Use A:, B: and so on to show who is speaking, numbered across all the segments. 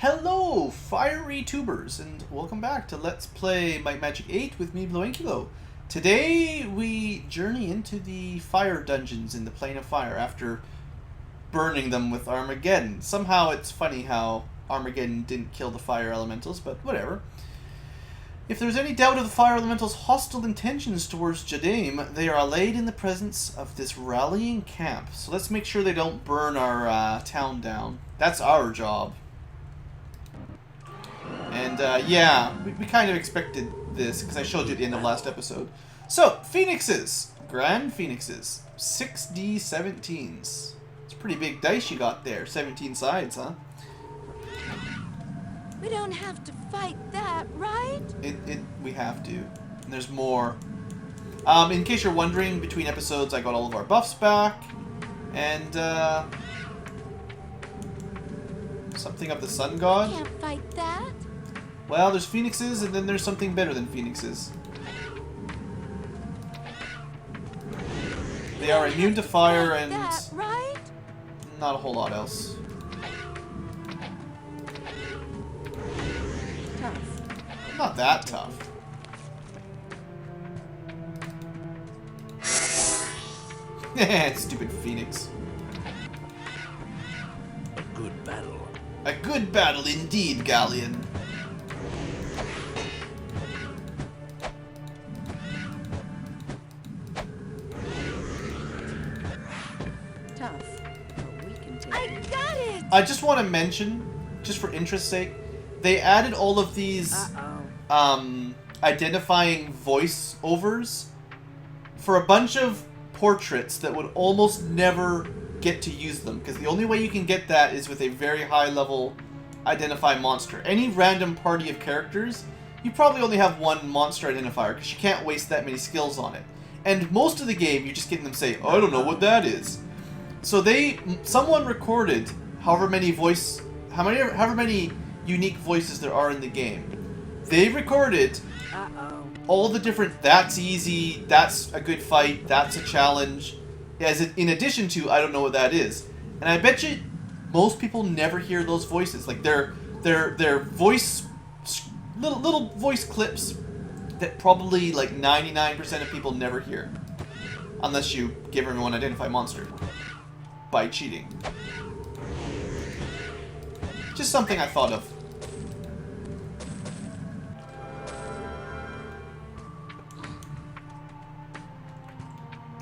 A: Hello, fiery tubers, and welcome back to Let's Play Might Magic 8 with me, BlueAnkylo. Today we journey into the fire dungeons in the Plane of Fire after burning them with Armageddon. Somehow it's funny how Armageddon didn't kill the fire elementals, but whatever. If there's any doubt of the fire elementals' hostile intentions towards Jadaim, they are allayed in the presence of this rallying camp. So let's make sure they don't burn our town down. That's our job. And, yeah, we kind of expected this, because I showed you at the end of last episode. So, Phoenixes. Grand Phoenixes. 6d17s. It's a pretty big dice you got there. 17 sides, huh?
B: We don't have to fight that, right?
A: We have to. And there's more. In case you're wondering, between episodes I got all of our buffs back. And, something of the Sun God.
B: Can't fight that.
A: Well, there's Phoenixes, and then there's something better than Phoenixes. They are immune to fire and
B: that, right?
A: not a whole lot else.
B: Tough.
A: Not that tough. Stupid Phoenix.
C: A good battle.
A: A good battle indeed, Galleon.
B: Tough. But we can take it. I got it!
A: I just want to mention, just for interest's sake, they added all of these identifying voice-overs for a bunch of portraits that would almost never get to use them, because the only way you can get that is with a very high-level identify monster. Any random party of characters, you probably only have one monster identifier, because you can't waste that many skills on it. And most of the game, you're just getting them say, I don't know what that is. So someone recorded however many unique voices there are in the game. They recorded all the different, that's easy, that's a good fight, that's a challenge, in addition to, I don't know what that is. And I bet you most people never hear those voices. Like, they're voice, little voice clips that probably like 99% of people never hear. Unless you give everyone identify monster by cheating. Just something I thought of.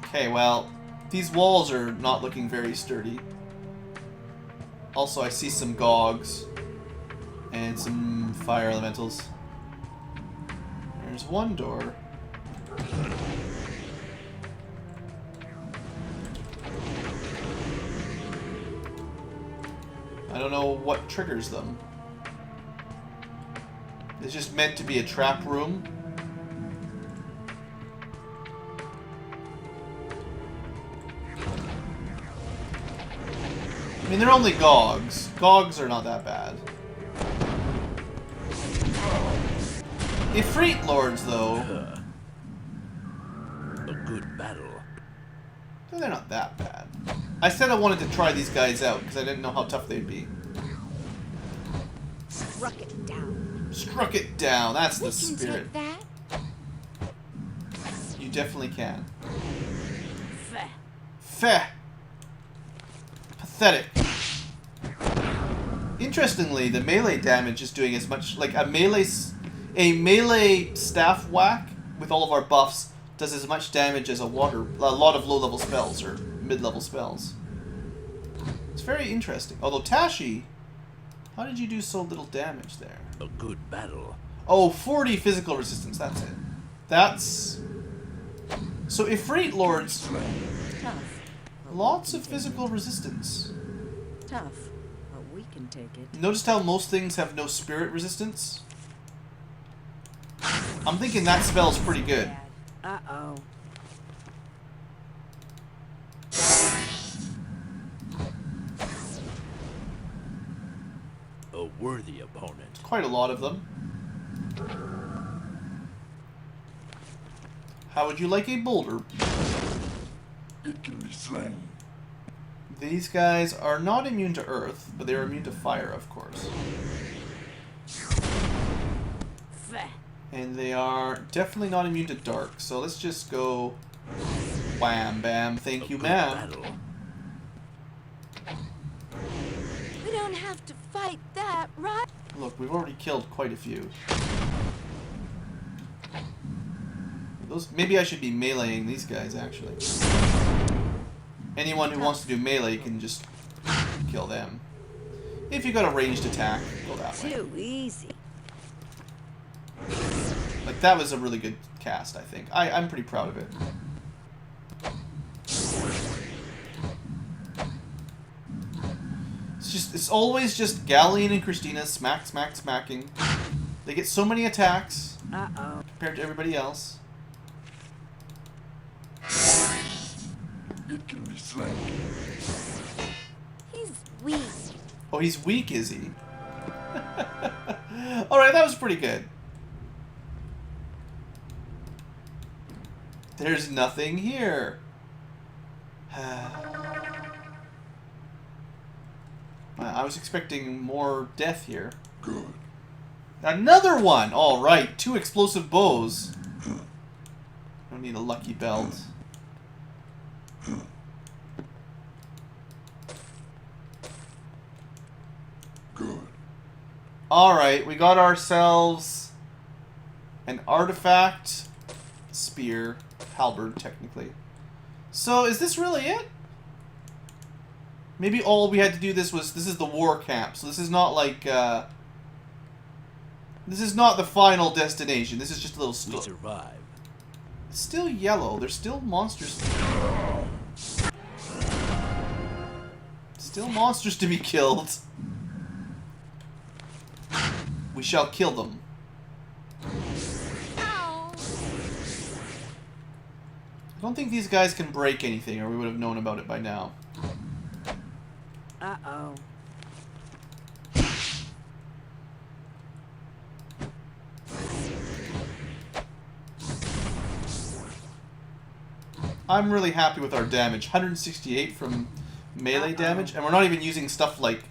A: Okay, well, these walls are not looking very sturdy. Also, I see some gogs and some fire elementals. There's one door. I don't know what triggers them. It's just meant to be a trap room. I mean, they're only gogs. Gogs are not that bad. Ifrit Lords, though.
C: A good battle.
A: They're not that bad. I said I wanted to try these guys out because I didn't know how tough they'd be.
B: Struck it down.
A: Struck it down. That's the spirit.
B: Take that.
A: You definitely can.
B: Feh.
A: Feh. Pathetic. Interestingly, the melee damage is doing as much, like a melee staff whack with all of our buffs does as much damage as a lot of low-level spells or mid-level spells. It's very interesting. Although Tashi, how did you do so little damage there?
C: A good battle.
A: Oh, 40 physical resistance, that's it. That's... So Ifrit Lords,
B: Tough.
A: lots of physical resistance.
B: Tough. But we can take it.
A: Noticed how most things have no spirit resistance? I'm thinking that spell's pretty good.
B: Uh-oh.
C: A worthy opponent.
A: Quite a lot of them. How would you like a boulder?
D: It can be slain.
A: These guys are not immune to earth, but they're immune to fire, of course. And they are definitely not immune to dark. So let's just go wham bam. Thank you, ma'am.
C: Battle.
B: We don't have to fight that, right?
A: Look, we've already killed quite a few. Those, maybe I should be meleeing these guys, actually. Anyone who wants to do melee can just kill them. If you got a ranged attack, go that way.
B: Too easy.
A: Like, that was a really good cast, I think. I'm pretty proud of it. It's always just Galleon and Christina smacking. They get so many attacks
B: Uh-oh.
A: compared to everybody else.
D: It can be slain.
B: He's weak.
A: Oh, he's weak, is he? Alright, that was pretty good. There's nothing here. I was expecting more death here.
D: Good.
A: Another one! Alright, 2 explosive bows. Don't need a lucky belt.
D: Good.
A: Alright, we got ourselves an artifact spear. Halberd, technically. So, is this really it? Maybe all we had to do this is the war camp. So this is not like, this is not the final destination. This is just a little
C: We
A: story.
C: survive.
A: It's still yellow. There's still monsters. Still monsters to be killed. We shall kill them.
B: Ow.
A: I don't think these guys can break anything, or we would have known about it by now.
B: Uh-oh.
A: I'm really happy with our damage. 168 from melee damage, and we're not even using stuff like...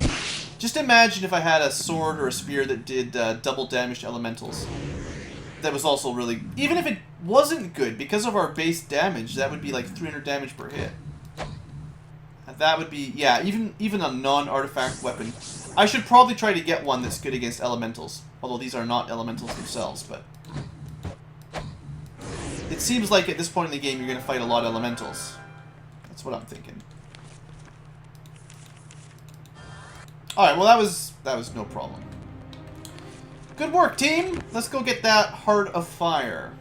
A: Just imagine if I had a sword or a spear that did double damage to elementals. That was also really... Even if it wasn't good, because of our base damage, that would be like 300 damage per hit. And that would be... Yeah, even a non-artifact weapon. I should probably try to get one that's good against elementals. Although these are not elementals themselves, but... It seems like at this point in the game you're going to fight a lot of elementals. That's what I'm thinking. Alright, well that was no problem. Good work, team! Let's go get that Heart of Fire.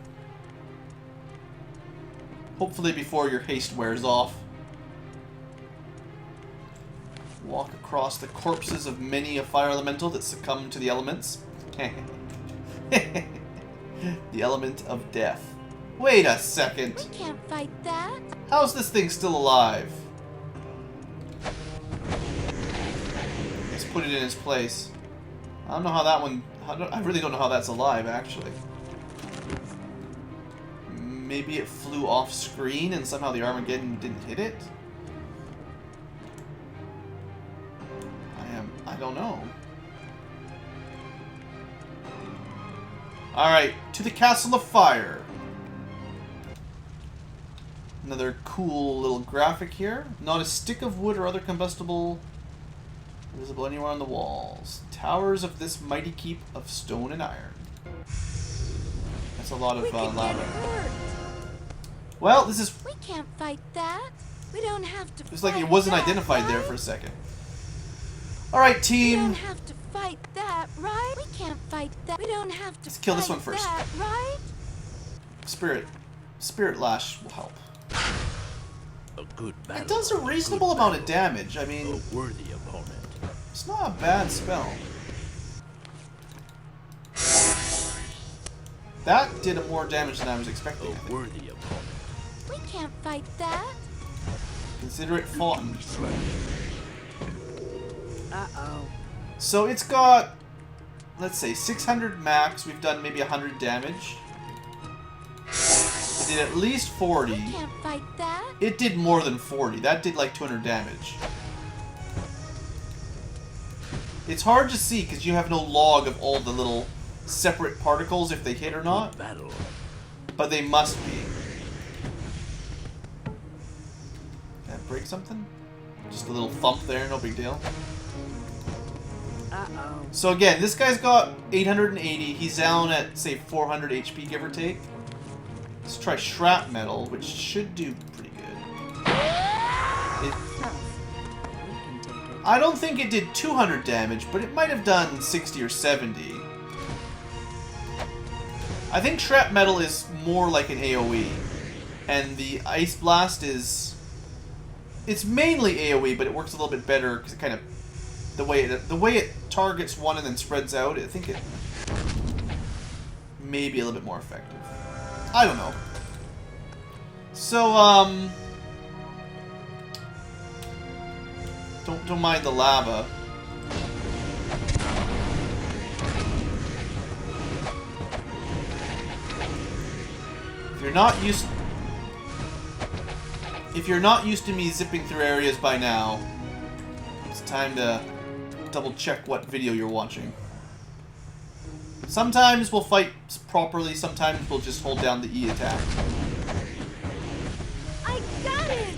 A: Hopefully before your haste wears off. Walk across the corpses of many a fire elemental that succumbed to the elements. The element of death. Wait a second.
B: We can't fight that.
A: How's this thing still alive? Let's put it in its place. I don't know how that one... I really don't know how that's alive, actually. Maybe it flew off screen and somehow the Armageddon didn't hit it? I don't know. Alright, to the Castle of Fire. Another cool little graphic here. Not a stick of wood or other combustible visible anywhere on the walls. Towers of this mighty keep of stone and iron. That's a lot of
B: We could get
A: lava.
B: hurt.
A: Well, this is...
B: We can't fight that. We don't have to
A: It's like it
B: fight
A: wasn't
B: that,
A: identified there
B: right?
A: for a second. Alright,
B: We
A: team.
B: don't have to fight that, right? We can't fight that. We don't have to
A: Let's kill this
B: fight
A: one first.
B: that, right?
A: Spirit Lash will help.
C: A good battle.
A: It does a reasonable
C: good
A: amount of
C: battle.
A: damage. I mean,
C: A worthy opponent.
A: it's not a bad spell. That did more damage than I was expecting, I
C: A
A: think.
C: worthy opponent.
B: We can't fight that.
A: Consider it fought.
D: Be slain.
B: Uh-oh.
A: So it's got, let's say, 600 max. We've done maybe 100 damage. It did at least 40.
B: We can't fight that.
A: It did more than 40. That did like 200 damage. It's hard to see because you have no log of all the little separate particles if they hit or not,
C: Battle.
A: but they must be. Can I break something? Just a little thump there, no big deal.
B: Uh-oh.
A: So again, this guy's got 880. He's down at, say, 400 HP, give or take. Let's try shrapnel, which should do pretty good.
B: Tough. We can take it.
A: I don't think it did 200 damage, but it might have done 60 or 70. I think shrapnel is more like an AoE. And the Ice Blast is... It's mainly AoE, but it works a little bit better because it kind of... The way it targets one and then spreads out, I think it may be a little bit more effective. I don't know. So, don't mind the lava. If you're not used to me zipping through areas by now, it's time to double check what video you're watching. Sometimes we'll fight properly, sometimes we'll just hold down the E attack.
B: I got it!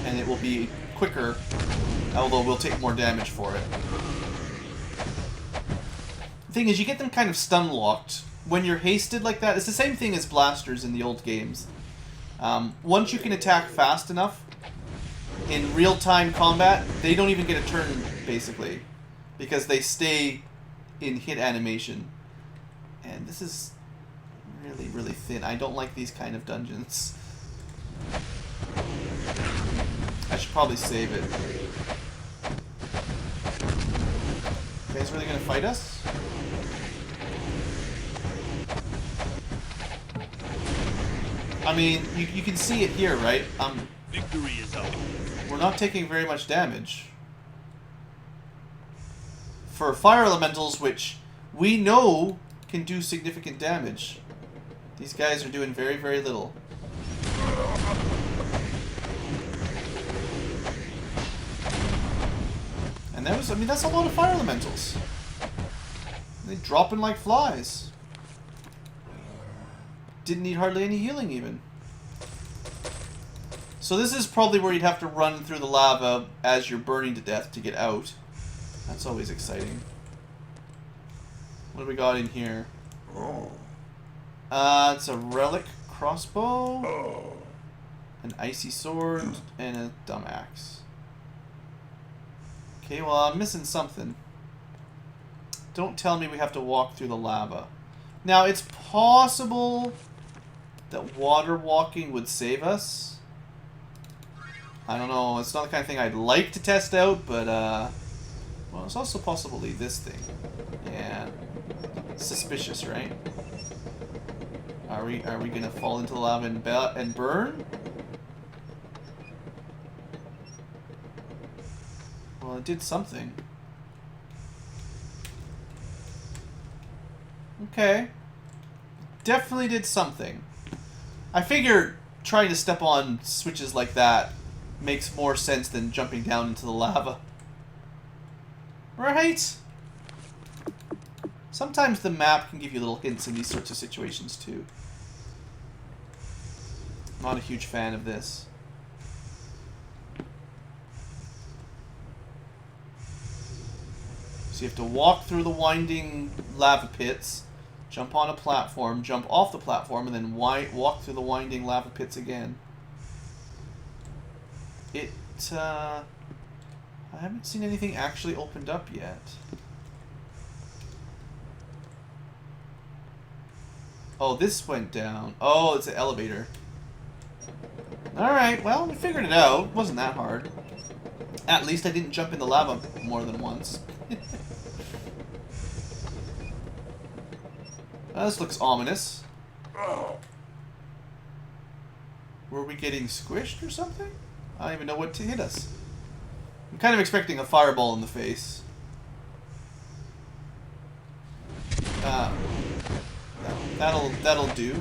A: And it will be quicker, although we'll take more damage for it. The thing is, you get them kind of stun locked. When you're hasted like that, it's the same thing as blasters in the old games. Once you can attack fast enough, in real-time combat, they don't even get a turn, basically. Because they stay in hit animation. And this is really, really thin. I don't like these kind of dungeons. I should probably save it. You guys really gonna fight us? I mean, you can see it here, right?
C: Victory is ours.
A: We're not taking very much damage. For fire elementals, which we know can do significant damage, these guys are doing very, very little. And that was, I mean, that's a lot of fire elementals. They dropping like flies. Didn't need hardly any healing even. So this is probably where you'd have to run through the lava as you're burning to death to get out. That's always exciting. What do we got in here? It's a relic crossbow, an icy sword, and a dumb axe. Okay, well, I'm missing something. Don't tell me we have to walk through the lava. Now, it's possible that water walking would save us. I don't know. It's not the kind of thing I'd like to test out, but, well, it's also possibly this thing. Yeah. Suspicious, right? Are we gonna fall into the lava and burn? Well, it did something. Okay. Definitely did something. I figure trying to step on switches like that makes more sense than jumping down into the lava. Right? Sometimes the map can give you little hints in these sorts of situations too. Not a huge fan of this. So you have to walk through the winding lava pits, jump on a platform, jump off the platform, and then walk through the winding lava pits again. I haven't seen anything actually opened up yet. Oh, this went down. Oh, it's an elevator. Alright, well, we figured it out. It wasn't that hard. At least I didn't jump in the lava more than once. This looks ominous. Were we getting squished or something? I don't even know what to hit us. I'm kind of expecting a fireball in the face. That'll do.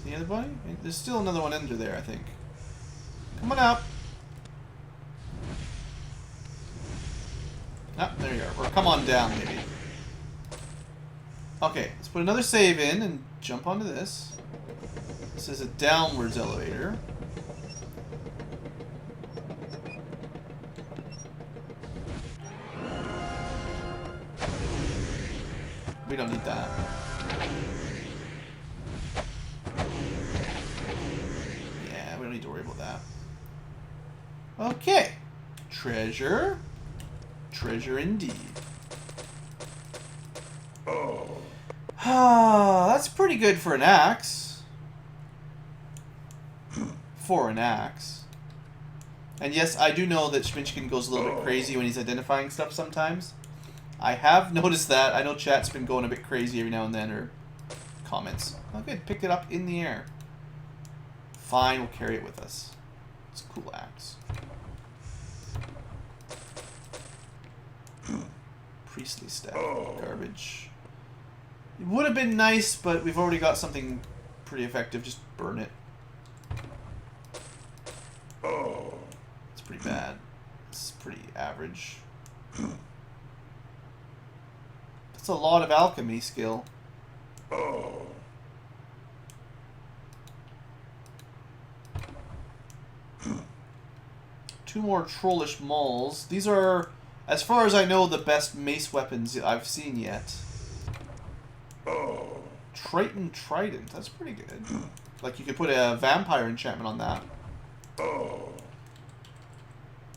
A: The other buddy? There's still another one under there, I think. Come on up. Ah, there you are. Or come on down, maybe. Okay, let's put another save in and jump onto this. This is a downwards elevator. We don't need that. Yeah, we don't need to worry about that. Okay. Treasure. Treasure indeed. That's pretty good for an axe. For an axe. And yes, I do know that Schminchkin goes a little bit crazy when he's identifying stuff sometimes. I have noticed that. I know chat's been going a bit crazy every now and then, or comments. Oh good, picked it up in the air. Fine, we'll carry it with us. It's a cool axe. Priestly staff, garbage. It would have been nice, but we've already got something pretty effective. Just burn it. It's pretty bad. It's pretty average. That's a lot of alchemy skill. Two more trollish mauls. These are, as far as I know, the best mace weapons I've seen yet. Triton Trident. That's pretty good. Like, you could put a vampire enchantment on that.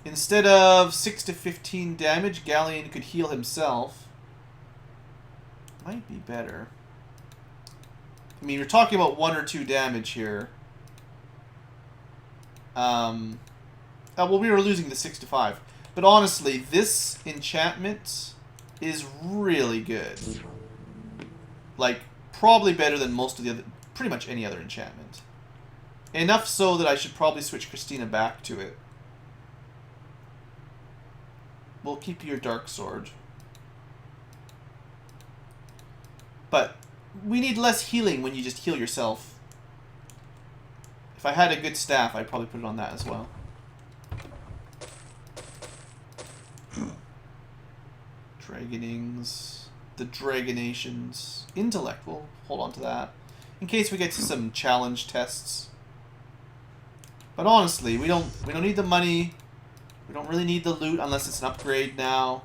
A: Instead of 6 to 15 damage, Galleon could heal himself. Might be better. I mean, you're talking about 1 or 2 damage here. Well, we were losing the 6 to 5. But honestly, this enchantment is really good. Like, probably better than most of the other, pretty much any other enchantment. Enough so that I should probably switch Christina back to it. We'll keep your Dark Sword. But we need less healing when you just heal yourself. If I had a good staff, I'd probably put it on that as well. Dragonings. The Dragonations. Intellect. We'll hold on to that. In case we get to some challenge tests. But honestly, we don't need the money. We don't really need the loot unless it's an upgrade now.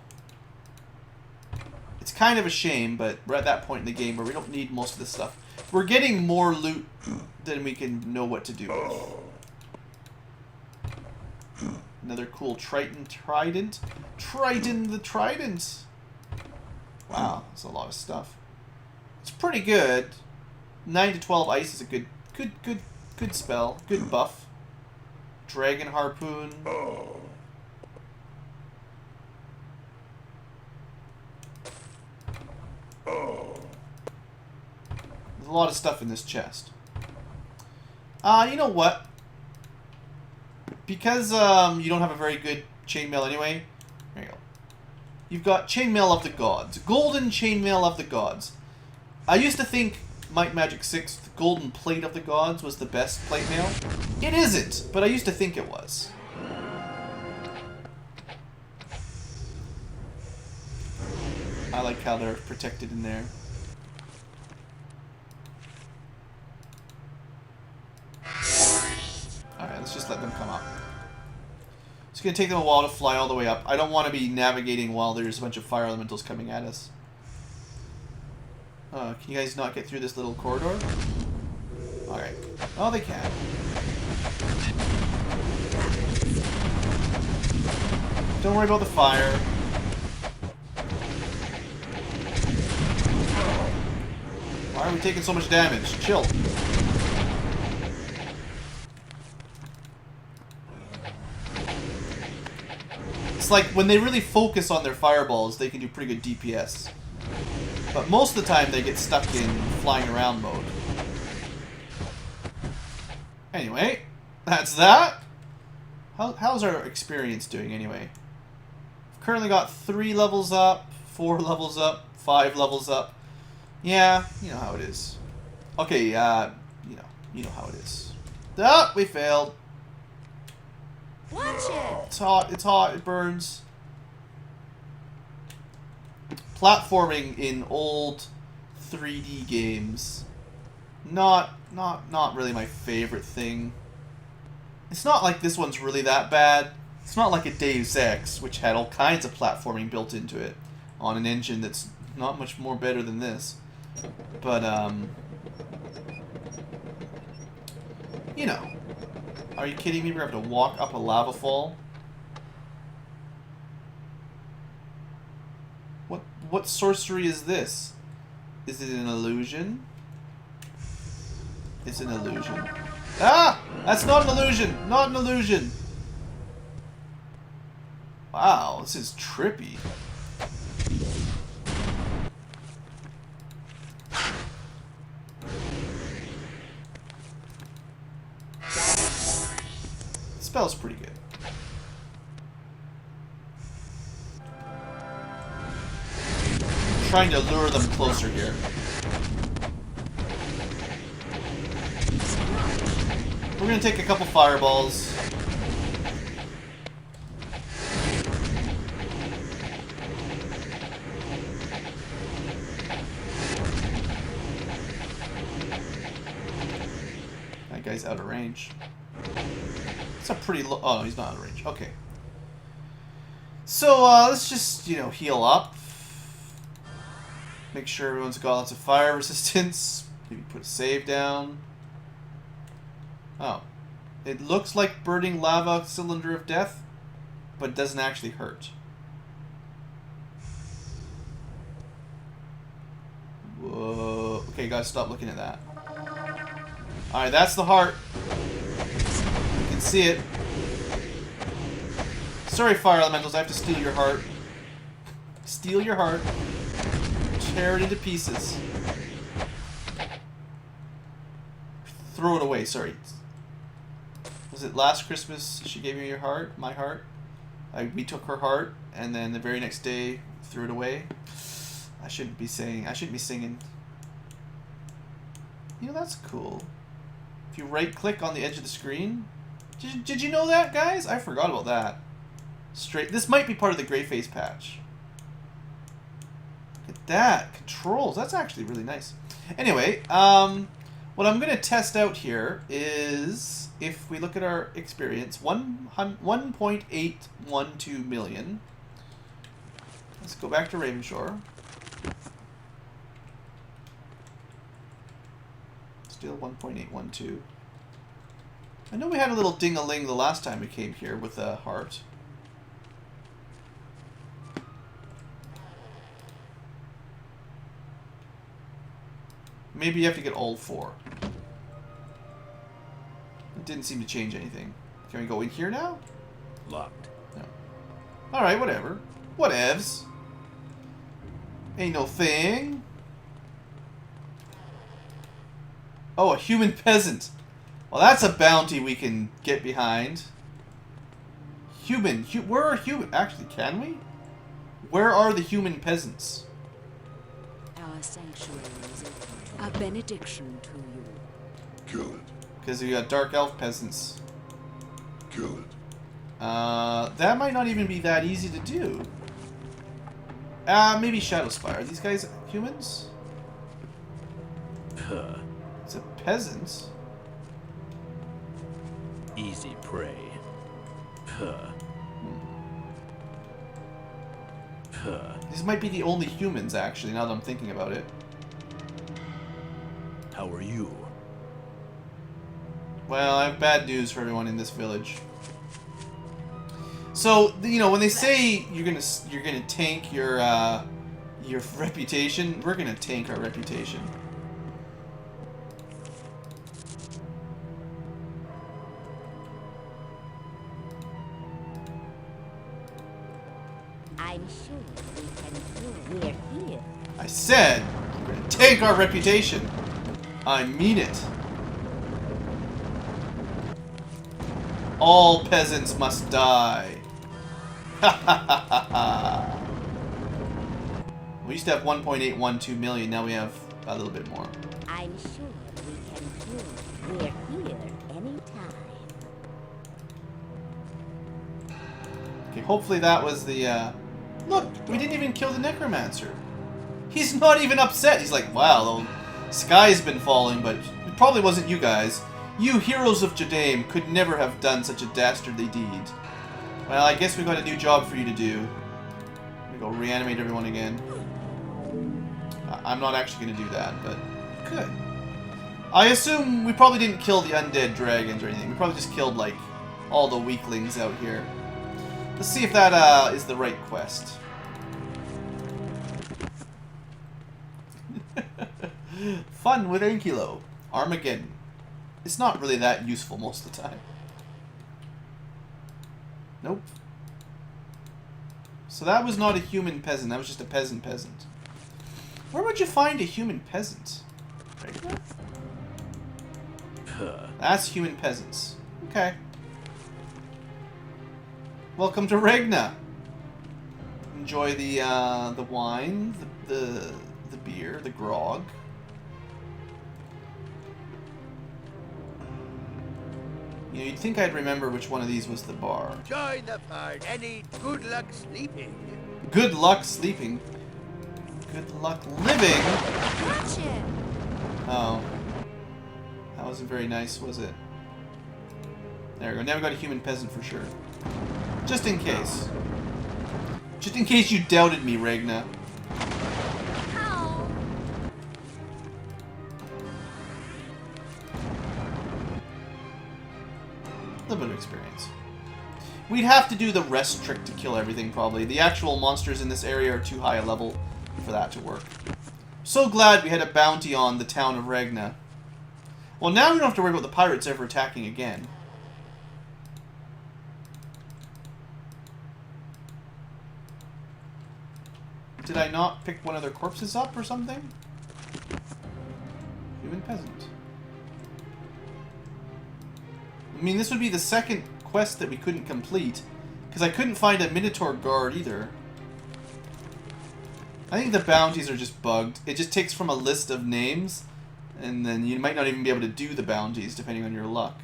A: It's kind of a shame, but we're at that point in the game where we don't need most of this stuff. We're getting more loot than we can know what to do with. Another cool Triton Trident. Triton the Trident! Wow, that's a lot of stuff. It's pretty good. 9 to 12 ice is a good spell. Good buff. Dragon Harpoon. There's a lot of stuff in this chest. You know what? Because you don't have a very good chainmail anyway. There you go. You've got Chainmail of the Gods. Golden Chainmail of the Gods. I used to think Might Magic 6, the Golden Plate of the Gods, was the best plate mail. It isn't, but I used to think it was. I like how they're protected in there. Alright, let's just let them come up. It's going to take them a while to fly all the way up. I don't want to be navigating while there's a bunch of fire elementals coming at us. Can you guys not get through this little corridor? Alright. Oh, they can. Don't worry about the fire. Why are we taking so much damage? Chill. It's like when they really focus on their fireballs, they can do pretty good DPS. But most of the time they get stuck in flying around mode. Anyway, that's that. How's our experience doing anyway? We've currently got 3 levels up, 4 levels up, 5 levels up. Yeah, you know how it is. Okay, you know how it is. Ah, we failed.
B: Watch it!
A: It's hot, it burns. platforming in old 3D games, not really my favorite thing. It's not like this one's really that bad. It's not like a Deus Ex, which had all kinds of platforming built into it on an engine that's not much more better than this. But, you know. Are you kidding me? We're going to have to walk up a lava fall? What sorcery is this? Is it an illusion? It's an illusion. Ah! That's not an illusion! Not an illusion! Wow, this is trippy. The spell's pretty good. I'm trying to lure them closer here. We're gonna take a couple fireballs. That guy's out of range. It's a pretty low. Oh, he's not out of range. Okay. So let's just, you know, heal up. Make sure everyone's got lots of fire resistance. Maybe put a save down. Oh. It looks like burning lava cylinder of death, but it doesn't actually hurt. Whoa. Okay, gotta stop looking at that. Alright, that's the heart. You can see it. Sorry, fire elementals, I have to steal your heart. Steal your heart. Tear it into pieces. Throw it away, sorry. Was it last Christmas she gave me your heart? My heart? We took her heart, and then the very next day threw it away. I shouldn't be singing. You know, that's cool. If you right click on the edge of the screen. Did you know that, guys? I forgot about that. This might be part of the gray face patch. Look at that. Controls. That's actually really nice. Anyway, what I'm going to test out here is, if we look at our experience, 1.812 million. Let's go back to Ravenshore. Still 1.812. I know we had a little ding-a-ling the last time we came here with a heart. Maybe you have to get all 4. It didn't seem to change anything. Can we go in here now?
C: Locked.
A: No. Alright, whatever. Whatevs. Ain't no thing. Oh, a human peasant. Well, that's a bounty we can get behind. Where are human? Actually, can we? Where are the human peasants?
B: Our sanctuary is open. A benediction to you.
D: Kill it.
A: Because we got dark elf peasants.
D: Kill it.
A: That might not even be that easy to do. Maybe Shadowspire. Are these guys humans?
C: Huh.
A: It's a peasant.
C: Easy prey. Huh. Huh.
A: These might be the only humans, actually, now that I'm thinking about it.
C: How are you?
A: Well, I have bad news for everyone in this village. So, you know, when they say you're gonna tank your reputation, we're gonna tank our reputation.
E: I'm sure we can do. We're here.
A: I said we're gonna tank our reputation. I mean it. All peasants must die. Ha ha ha ha ha. We used to have 1.812 million, now we have a little bit more.
E: I'm sure we can do. We're here anytime.
A: Okay, hopefully that was the, Look! We didn't even kill the necromancer. He's not even upset. He's like, wow, the sky's been falling, but it probably wasn't you guys. You heroes of Jadaim could never have done such a dastardly deed. Well, I guess we got a new job for you to do. We go reanimate everyone again. I'm not actually going to do that, but could. I assume we probably didn't kill the undead dragons or anything. We probably just killed, like, all the weaklings out here. Let's see if that is the right quest. Fun with Ankylo. Armageddon. It's not really that useful most of the time. Nope. So that was not a human peasant. That was just a peasant. Where would you find a human peasant? Right there? That's human peasants. Okay. Welcome to Regna. Enjoy the wine, the beer, the grog. You know, you'd think I'd remember which one of these was the bar.
F: Join the party. Any good luck sleeping.
A: Good luck sleeping. Good luck living.
B: Watch it.
A: Oh. That wasn't very nice, was it? There we go. Now we got a human peasant for sure. Just in case. Just in case you doubted me, Regna.
B: Ow.
A: A little bit of experience. We'd have to do the rest trick to kill everything, probably. The actual monsters in this area are too high a level for that to work. So glad we had a bounty on the town of Regna. Well, now we don't have to worry about the pirates ever attacking again. Did I not pick one of their corpses up or something? Human peasant. I mean, this would be the second quest that we couldn't complete, because I couldn't find a Minotaur guard either. I think the bounties are just bugged. It just takes from a list of names, and then you might not even be able to do the bounties, depending on your luck.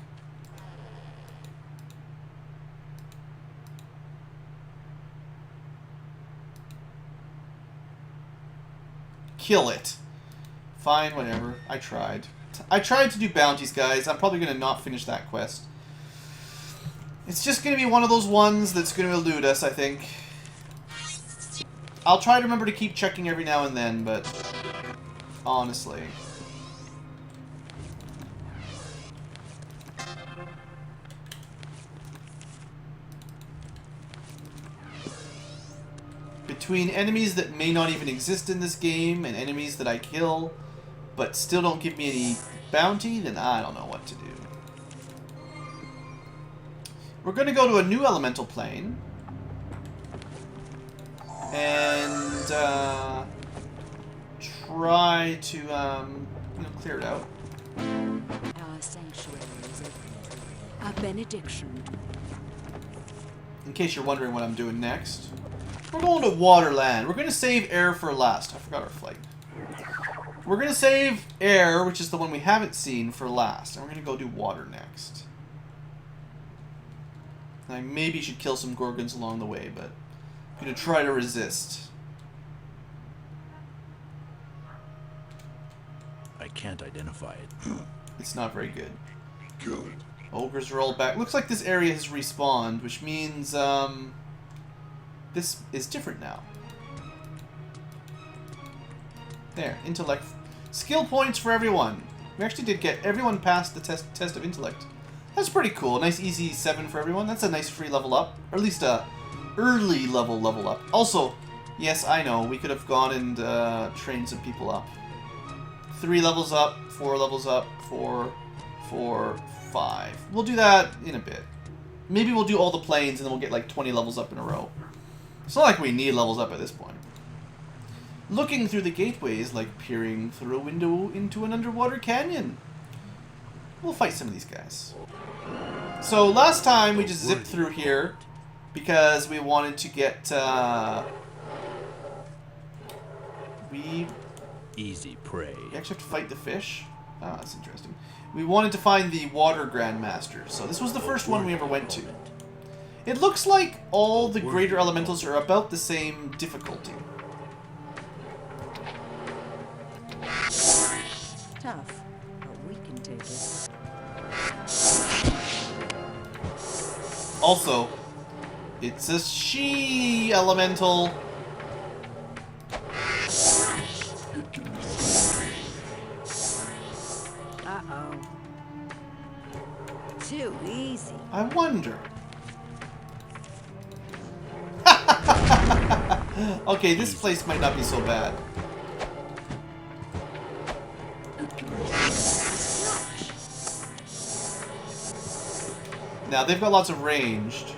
A: Kill it. Fine, whatever. I tried. I tried to do bounties, guys. I'm probably going to not finish that quest. It's just going to be one of those ones that's going to elude us, I think. I'll try to remember to keep checking every now and then, but honestly. Between enemies that may not even exist in this game and enemies that I kill but still don't give me any bounty, then I don't know what to do. We're going to go to a new elemental plane and try to you know, clear it out.
B: Our sanctuary is open. A benediction.
A: In case you're wondering what I'm doing next, we're going to Waterland. We're going to save air for last. I forgot our flight. We're going to save air, which is the one we haven't seen, for last. And we're going to go do water next. I maybe should kill some Gorgons along the way, but I'm going to try to resist.
C: I can't identify it.
A: It's not very good.
D: Good.
A: Ogres roll back. Looks like this area has respawned, which means this is different now. There, intellect. Skill points for everyone. We actually did get everyone past the test of intellect. That's pretty cool. Nice easy 7 for everyone. That's a nice free level up. Or at least a early level up. Also, yes, I know, we could have gone and trained some people up. 3 levels up, 4 levels up, 4, 5. We'll do that in a bit. Maybe we'll do all the planes and then we'll get like 20 levels up in a row. It's not like we need levels up at this point. Looking through the gateway is like peering through a window into an underwater canyon. We'll fight some of these guys. So last time we just zipped through here because we wanted to get
C: Easy prey.
A: We actually have to fight the fish. Ah, that's interesting. We wanted to find the water grandmaster, so this was the first one we ever went to. It looks like all the greater elementals are about the same difficulty.
B: Tough, but we can take it.
A: Also, it's a she elemental.
B: Uh-oh. Too easy.
A: I wonder. Okay, this place might not be so bad. Now, they've got lots of ranged.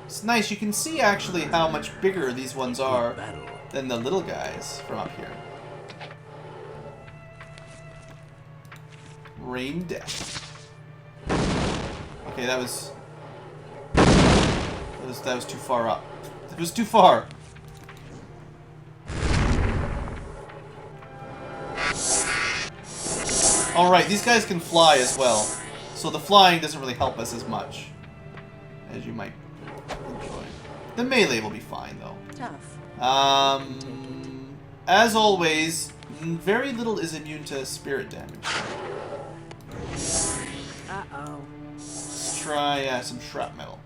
A: It's nice, you can see actually how much bigger these ones are than the little guys from up here. Rain death. Okay, that was too far up. It was too far. Alright, these guys can fly as well. So the flying doesn't really help us as much as you might enjoy. The melee will be fine though.
B: Tough.
A: As always, very little is immune to spirit damage.
B: Uh-oh.
A: Let's try some shrapnel.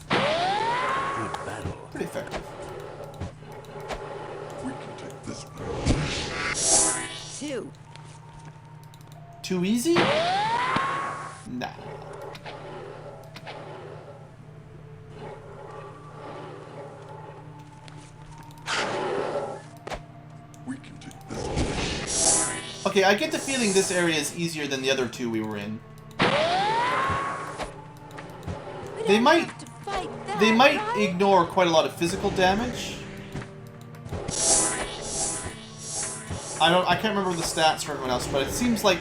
C: Good battle.
A: Pretty effective.
D: We can take this one.
B: Two.
A: Too easy? Nah.
D: We can take this one.
A: Okay, I get the feeling this area is easier than the other two we were in. They might ignore quite a lot of physical damage. I can't remember the stats for everyone else, but it seems like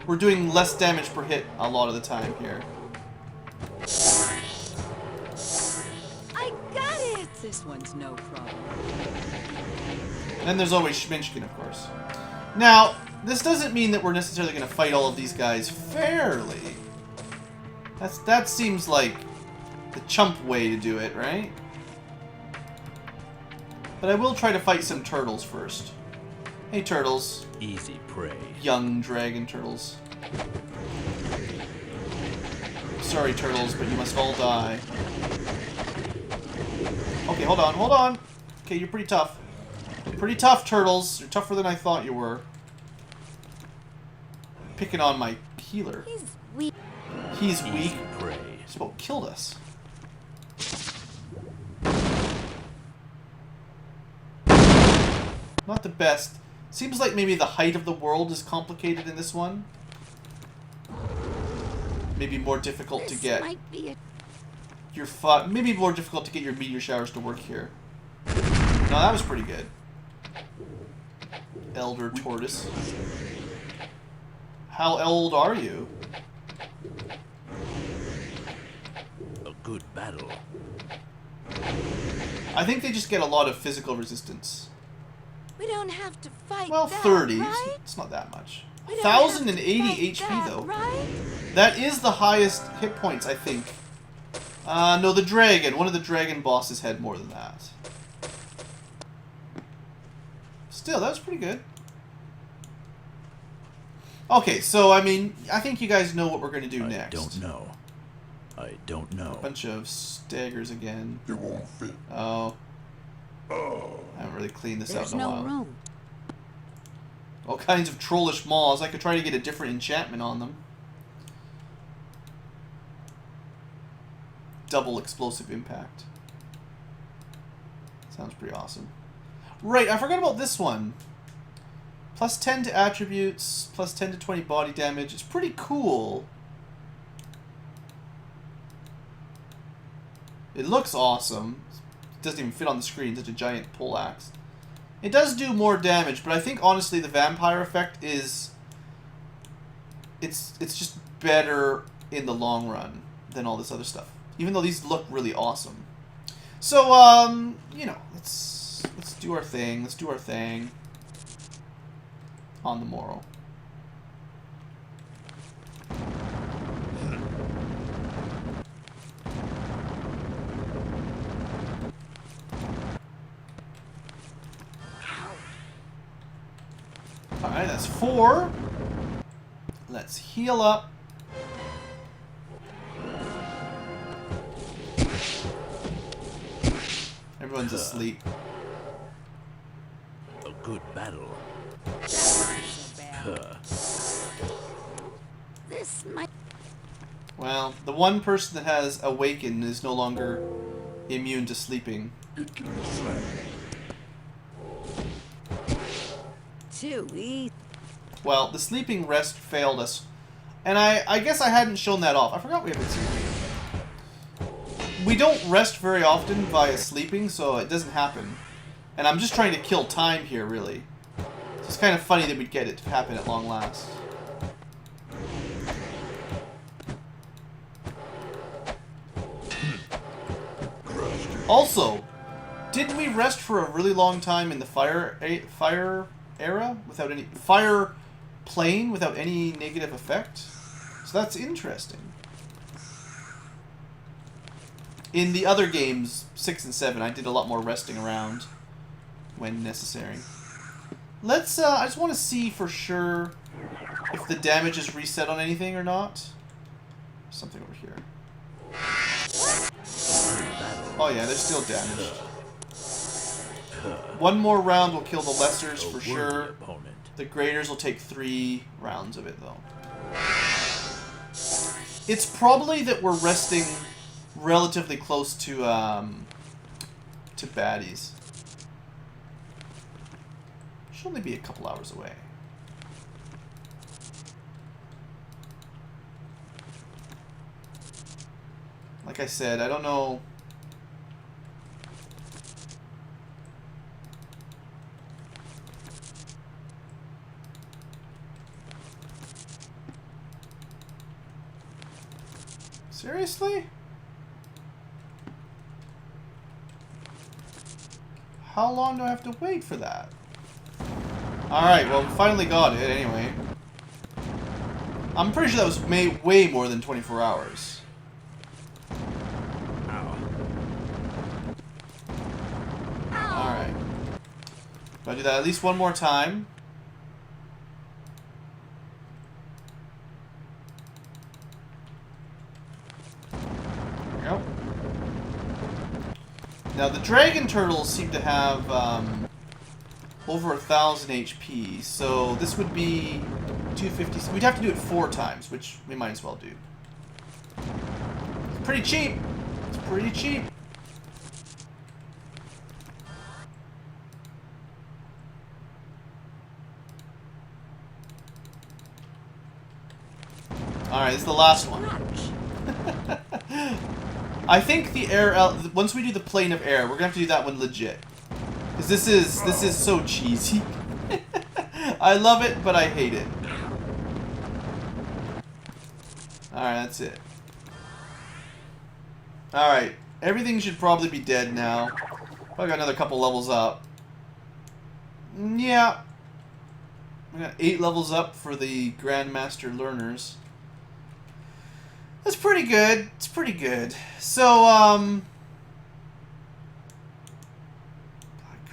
A: we're doing less damage per hit a lot of the time here.
B: I got it! This one's no problem.
A: And there's always Schminchkin, of course. Now, this doesn't mean that we're necessarily going to fight all of these guys fairly. That seems like the chump way to do it, right? But I will try to fight some turtles first. Hey, turtles.
C: Easy prey.
A: Young dragon turtles. Sorry, turtles, but you must all die. Okay, hold on, hold on. Okay, you're pretty tough. Pretty tough, turtles. You're tougher than I thought you were. Picking on my healer.
E: He's weak.
A: He's weak.
C: Easy prey.
A: He's about killed us. Not the best. Seems like maybe the height of the world is complicated in this one. Maybe more difficult to get
E: Might be a
A: your maybe more difficult to get your meteor showers to work here. No, that was pretty good. Elder tortoise. How old are you?
C: A good battle.
A: I think they just get a lot of physical resistance.
E: We don't have to fight.
A: Well,
E: that,
A: 30.
E: Right?
A: It's not that much.
E: We don't have to
A: 1,080
E: fight
A: HP
E: that,
A: though.
E: Right?
A: That is the highest hit points, I think. No, the dragon. One of the dragon bosses had more than that. Still, that was pretty good. Okay, so, I mean, I think you guys know what we're going to do next.
C: I don't know. I don't know.
A: A bunch of staggers again.
D: It won't fit.
A: Oh.
D: Oh.
A: I haven't really cleaned this
E: There's
A: out in a
E: no
A: while.
E: room.
A: All kinds of trollish maws. I could try to get a different enchantment on them. Double explosive impact. Sounds pretty awesome. Right, I forgot about this one. Plus 10 to attributes, plus 10 to 20 body damage. It's pretty cool. It looks awesome. It doesn't even fit on the screen, such a giant pole axe. It does do more damage, but I think honestly the vampire effect is it's just better in the long run than all this other stuff. Even though these look really awesome. So, you know, let's do our thing. Let's do our thing on the morrow. That's 4. Let's heal up. Everyone's asleep.
C: A good battle.
E: This might.
A: Well, the one person that has awakened is no longer immune to sleeping.
D: It can be slain.
E: Too easy.
A: Well, the sleeping rest failed us. And I guess I hadn't shown that off. I forgot we have it sleeping. We don't rest very often via sleeping, so it doesn't happen. And I'm just trying to kill time here, really. So it's kind of funny that we'd get it to happen at long last. Also, didn't we rest for a really long time in the fire era without any fire plane without any negative effect? So that's interesting. In the other games, 6 and 7, I did a lot more resting around when necessary. Let's, I just want to see for sure if the damage is reset on anything or not. Something over here. Oh yeah, they're still damaged. One more round will kill the lessers for sure. The graders will take 3 rounds of it though. It's probably that we're resting relatively close to baddies. Should only be a couple hours away. Like I said, I don't know. Seriously? How long do I have to wait for that? Alright, well, we finally got it anyway. I'm pretty sure that was way more than 24 hours. Alright. Gotta do that at least one more time. Now the dragon turtles seem to have over 1,000 HP, so this would be 250. We'd have to do it 4 times, which we might as well do. It's pretty cheap. It's pretty cheap. All right, this is the last one. I think the air. Once we do the plane of air, we're gonna have to do that one legit, because this is so cheesy. I love it, but I hate it. All right, that's it. All right, everything should probably be dead now. Probably got another couple levels up. Yeah, we got 8 levels up for the grandmaster learners. That's pretty good. It's pretty good. So,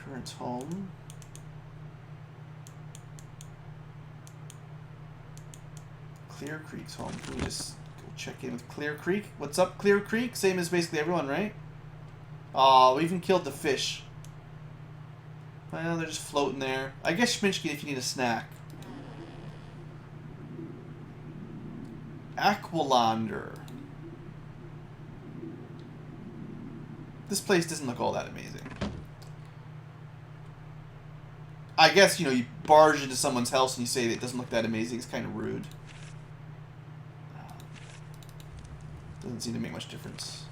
A: current home. Clear Creek's home. Can we just go check in with Clear Creek? What's up, Clear Creek? Same as basically everyone, right? Oh, we even killed the fish. Well, they're just floating there. I guess Schminchkin if you need a snack. Aqualander. This place doesn't look all that amazing. I guess, you know, you barge into someone's house and you say that it doesn't look that amazing. It's kind of rude. Doesn't seem to make much difference.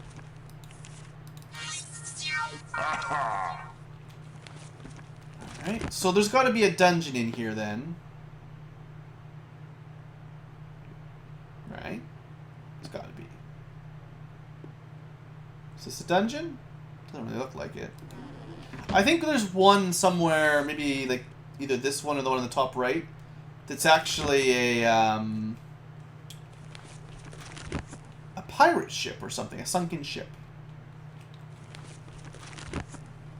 A: Alright, so there's got to be a dungeon in here then. Right? It's got to be. Is this a dungeon? Doesn't really look like it. I think there's one somewhere, maybe like either this one or the one on the top right, that's actually a pirate ship or something, a sunken ship.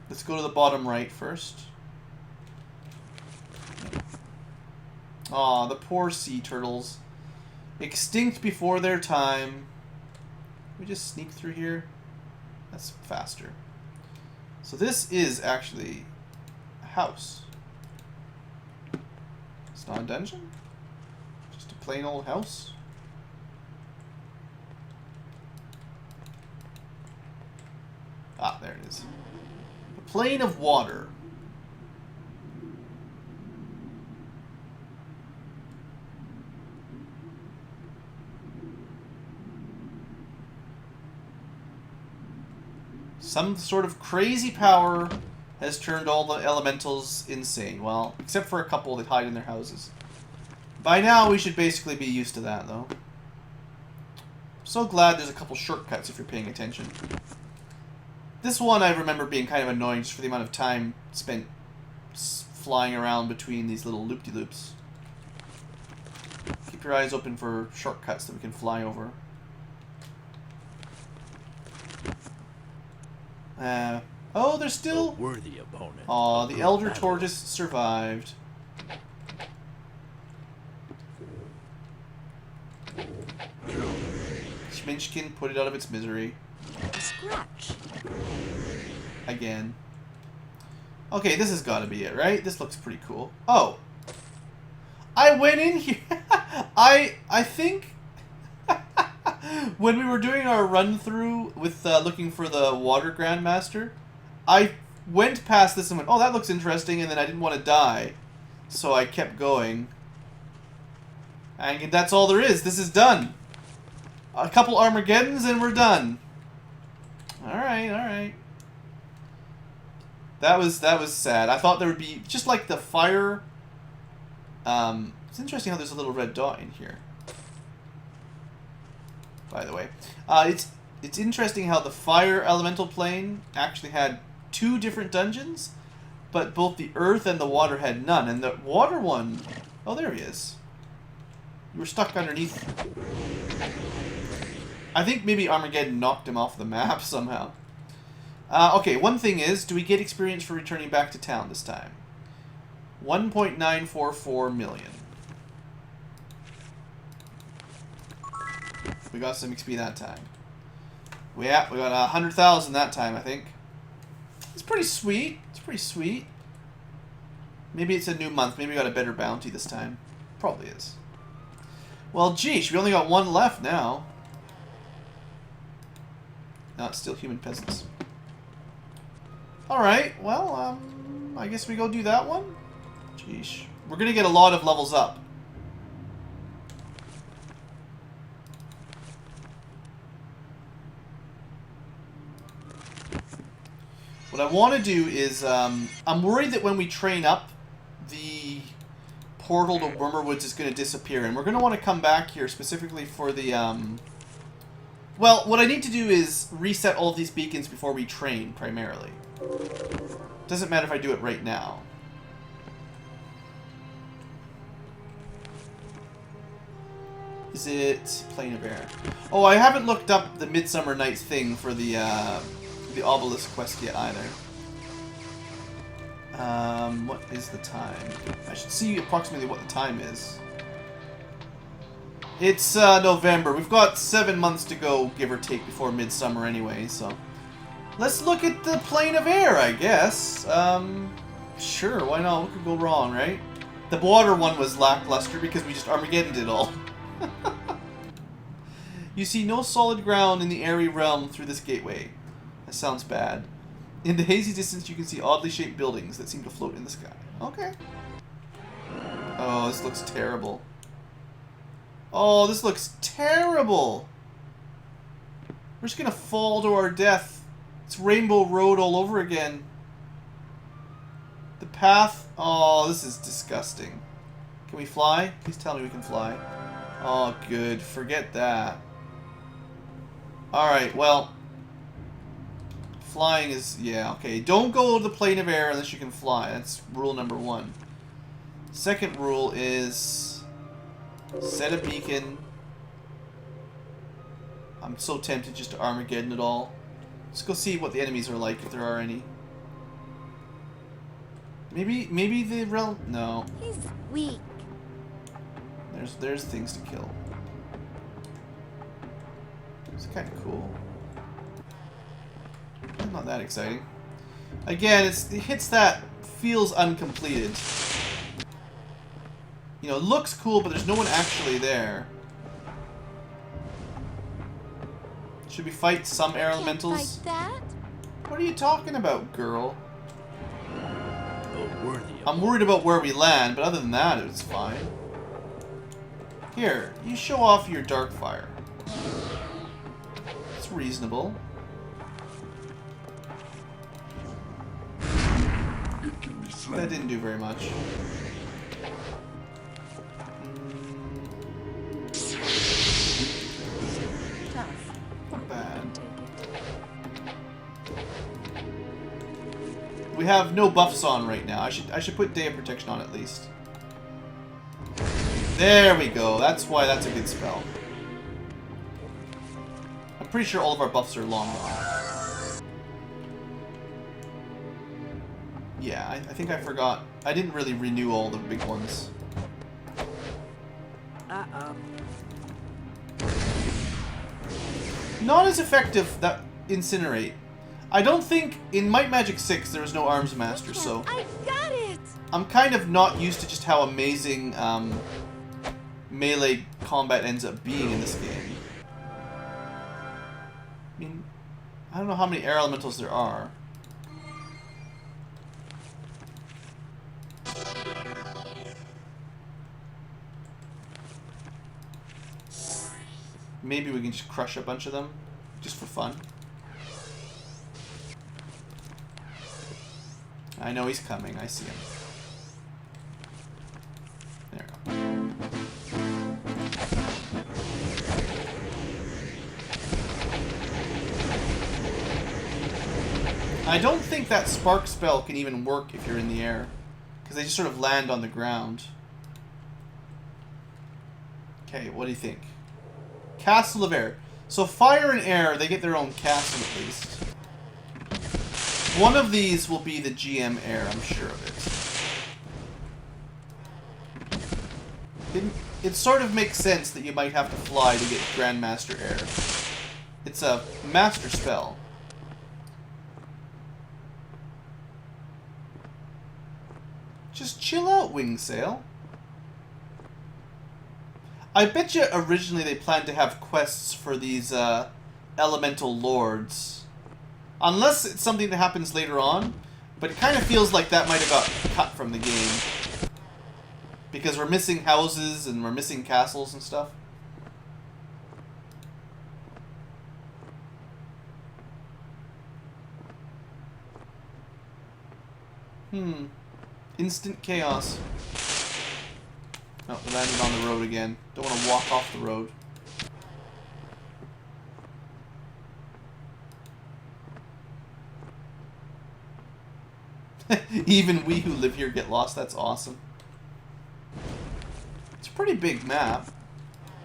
A: Let's go to the bottom right first. Aw, the poor sea turtles. Extinct before their time. Can we just sneak through here? That's faster. So this is actually a house. It's not a dungeon? Just a plain old house? Ah, there it is. The plane of water. Some sort of crazy power has turned all the elementals insane. Well, except for a couple that hide in their houses. By now, we should basically be used to that, though. I'm so glad there's a couple shortcuts if you're paying attention. This one I remember being kind of annoying just for the amount of time spent flying around between these little loop-de-loops. Keep your eyes open for shortcuts that we can fly over. Oh, there's
C: A
A: still...
C: worthy opponent.
A: Aw,
C: A
A: the
C: good
A: Elder
C: battle.
A: Tortoise survived. Schminchkin put it out of its misery.
B: A scratch.
A: Again. Okay, this has got to be it, right? This looks pretty cool. Oh. I went in here. I think... when we were doing our run-through with looking for the Water Grandmaster, I went past this and went, oh, that looks interesting, and then I didn't want to die. So I kept going. And that's all there is. This is done. A couple Armageddons and we're done. Alright, alright. That was sad. I thought there would be, just like the fire... it's interesting how there's a little red dot in here. By the way. It's interesting how the fire elemental plane actually had 2 different dungeons, but both the earth and the water had none. And the water one... Oh, there he is. You were stuck underneath. I think maybe Armageddon knocked him off the map somehow. Okay, one thing is, do we get experience for returning back to town this time? 1.944 million. We got some XP that time. We got 100,000 that time, I think. It's pretty sweet. It's pretty sweet. Maybe it's a new month. Maybe we got a better bounty this time. Probably is. Well, geesh, we only got 1 left now. No, it's still human peasants. Alright, well, I guess we go do that one. Geesh. We're gonna get a lot of levels up. What I want to do is, I'm worried that when we train up, the portal to Wormerwoods is going to disappear, and we're going to want to come back here specifically for the, well, what I need to do is reset all of these beacons before we train, primarily. Doesn't matter if I do it right now. Is it Plane of Air? Oh, I haven't looked up the Midsummer Night's thing for the obelisk quest yet either. What is the time? I should see approximately what the time is. It's November. We've got 7 months to go, give or take, before midsummer anyway, so... Let's look at the Plane of Air, I guess. Sure, why not? What could go wrong, right? The water one was lackluster because we just Armageddoned it all. You see no solid ground in the airy realm through this gateway. That sounds bad. In the hazy distance, you can see oddly shaped buildings that seem to float in the sky. Okay. Oh, this looks terrible. Oh, this looks terrible. We're just gonna fall to our death. It's Rainbow Road all over again. The path... Oh, this is disgusting. Can we fly? Please tell me we can fly. Oh, good. Forget that. Alright, well... Flying is... Yeah, okay. Don't go to the Plane of Air unless you can fly. That's rule number 1. Second rule is... Set a beacon. I'm so tempted just to Armageddon it all. Let's go see what the enemies are like, if there are any. Maybe the realm... No.
E: He's weak.
A: There's things to kill. It's kind of cool. Not that exciting. Again, it hits that feels uncompleted. You know, it looks cool, but there's no one actually there. Should we fight some air elementals?
B: Fight that?
A: What are you talking about, girl?
C: The worthy of
A: I'm worried about where we land, but other than that, it's fine. Here, you show off your dark fire. It's reasonable.
D: It can be slain.
A: That didn't do very much.
E: Tough.
A: Not bad. We have no buffs on right now. I should put Day of Protection on at least. There we go. That's why that's a good spell. I'm pretty sure all of our buffs are long gone. Yeah, I think I forgot. I didn't really renew all the big ones.
E: Uh-oh.
A: Not as effective that Incinerate. I don't think in Might Magic 6 there was no Arms Master, so
B: I got it!
A: I'm kind of not used to just how amazing melee combat ends up being in this game. I mean, I don't know how many air elementals there are. Maybe we can just crush a bunch of them, just for fun. I know he's coming, I see him. There we go. I don't think that spark spell can even work if you're in the air, because they just sort of land on the ground. Okay, what do you think? Castle of Air. So fire and air, they get their own castle at least. One of these will be the GM Air, I'm sure of it. It sort of makes sense that you might have to fly to get Grandmaster Air. It's a master spell. Just chill out, Wingsail. I bet you originally they planned to have quests for these elemental lords. Unless it's something that happens later on. But it kind of feels like that might have got cut from the game. Because we're missing houses and we're missing castles and stuff. Instant chaos. Oh, we landed on the road again. Don't want to walk off the road. Even we who live here get lost. That's awesome. It's a pretty big map.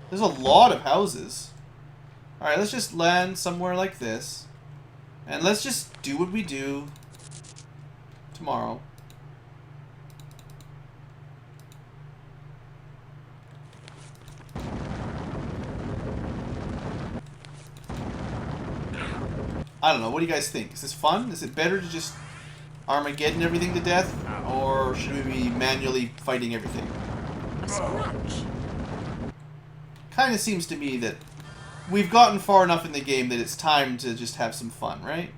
A: There's a lot of houses. Alright, let's just land somewhere like this. And let's just do what we do tomorrow. I don't know. What do you guys think? Is this fun? Is it better to just Armageddon everything to death? Or should we be manually fighting everything?
B: A scratch.
A: Kind of seems to me that we've gotten far enough in the game that it's time to just have some fun, right?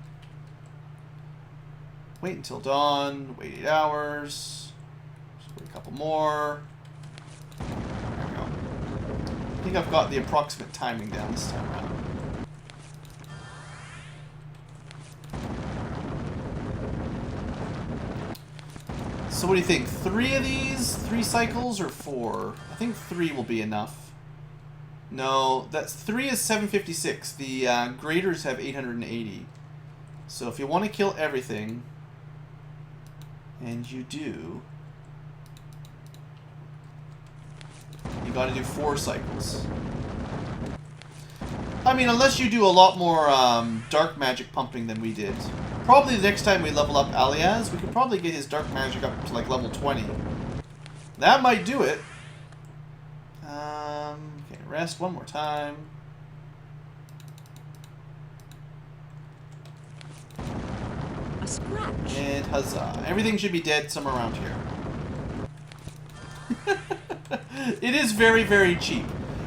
A: Wait until dawn. Wait 8 hours. Just wait a couple more. There we go. I think I've got the approximate timing down this time around. So what do you think? 3 of these? 3 cycles or 4? I think 3 will be enough. No, that's 3 is 756. The graders have 880. So if you want to kill everything, and you do, you got to do 4 cycles. I mean, unless you do a lot more dark magic pumping than we did. Probably the next time we level up Aliaz, we could probably get his dark magic up to like level 20. That might do it. Okay, rest one more time.
B: A scratch.
A: And huzzah. Everything should be dead somewhere around here. It is very, very cheap.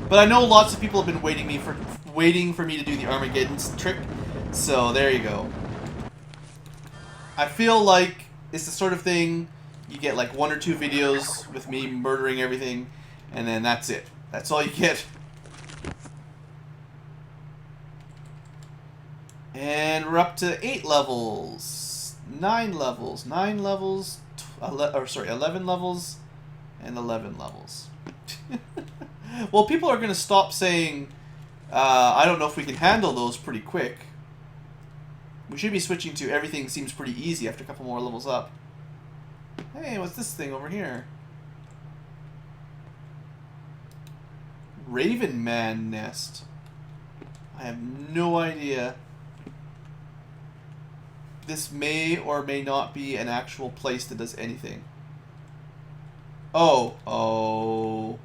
A: But I know lots of people have been waiting for me to do the Armageddon trick. So there you go. I feel like it's the sort of thing you get like 1 or 2 videos with me murdering everything, and then that's it. That's all you get. And we're up to 8 levels, 9 levels, 9 levels, 11 levels, and 11 levels. Well, people are going to stop saying, I don't know if we can handle those pretty quick. We should be switching to everything seems pretty easy after a couple more levels up. Hey, what's this thing over here? Raven Man Nest. I have no idea. This may or may not be an actual place that does anything. Oh.